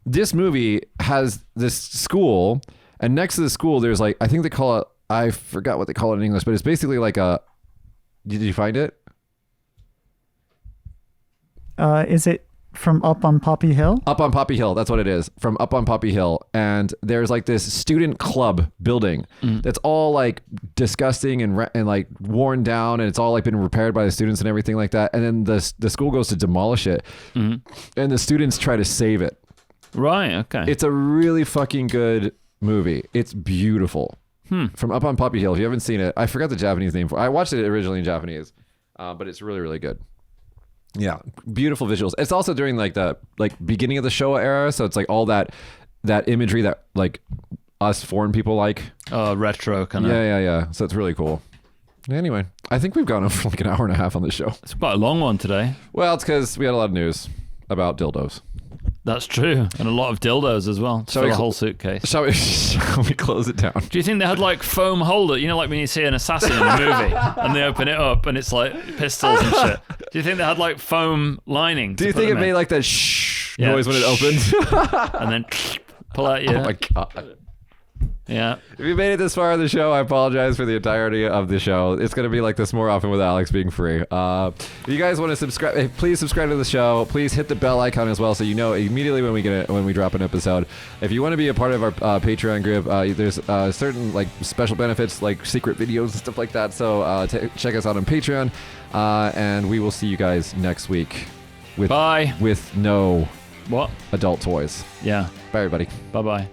This movie has this school, and next to the school there's like, I think they call it, I forgot what they call it in English, but it's basically like did you find it? Is it from Up on Poppy Hill? Up on Poppy Hill, that's what it is. From Up on Poppy Hill. And there's like this student club building that's all like disgusting and like worn down, and it's all like been repaired by the students and everything like that. And then the school goes to demolish it, and the students try to save it. Right, okay. It's a really fucking good movie. It's beautiful. From Up on Poppy Hill. If you haven't seen it, I forgot the Japanese name for it. I watched it originally in Japanese, but it's really, really good. Yeah, beautiful visuals. It's also during like the beginning of the Showa era, so it's like all that imagery that like us foreign people like. Retro kind of. Yeah. So it's really cool. Anyway, I think we've gone on for like an hour and a half on the show. It's quite a long one today. Well, it's because we had a lot of news about dildos. That's true. And a lot of dildos as well. For the whole suitcase. Shall we close it down? Do you think they had like foam holder? You know, like when you see an assassin in a movie and they open it up and it's like pistols and shit. Do you think they had like foam lining? Do you think it made like that noise when it opened? And then pull out your... Oh my God. Yeah. If you made it this far in the show, I apologize for the entirety of the show. It's going to be like this more often with Alex being free. If you guys want to subscribe, please subscribe to the show. Please hit the bell icon as well, so you know immediately when we drop an episode. If you want to be a part of our Patreon group, there's certain like special benefits, like secret videos and stuff like that. So check us out on Patreon, and we will see you guys next week. Bye. With no adult toys. Yeah. Bye, everybody. Bye.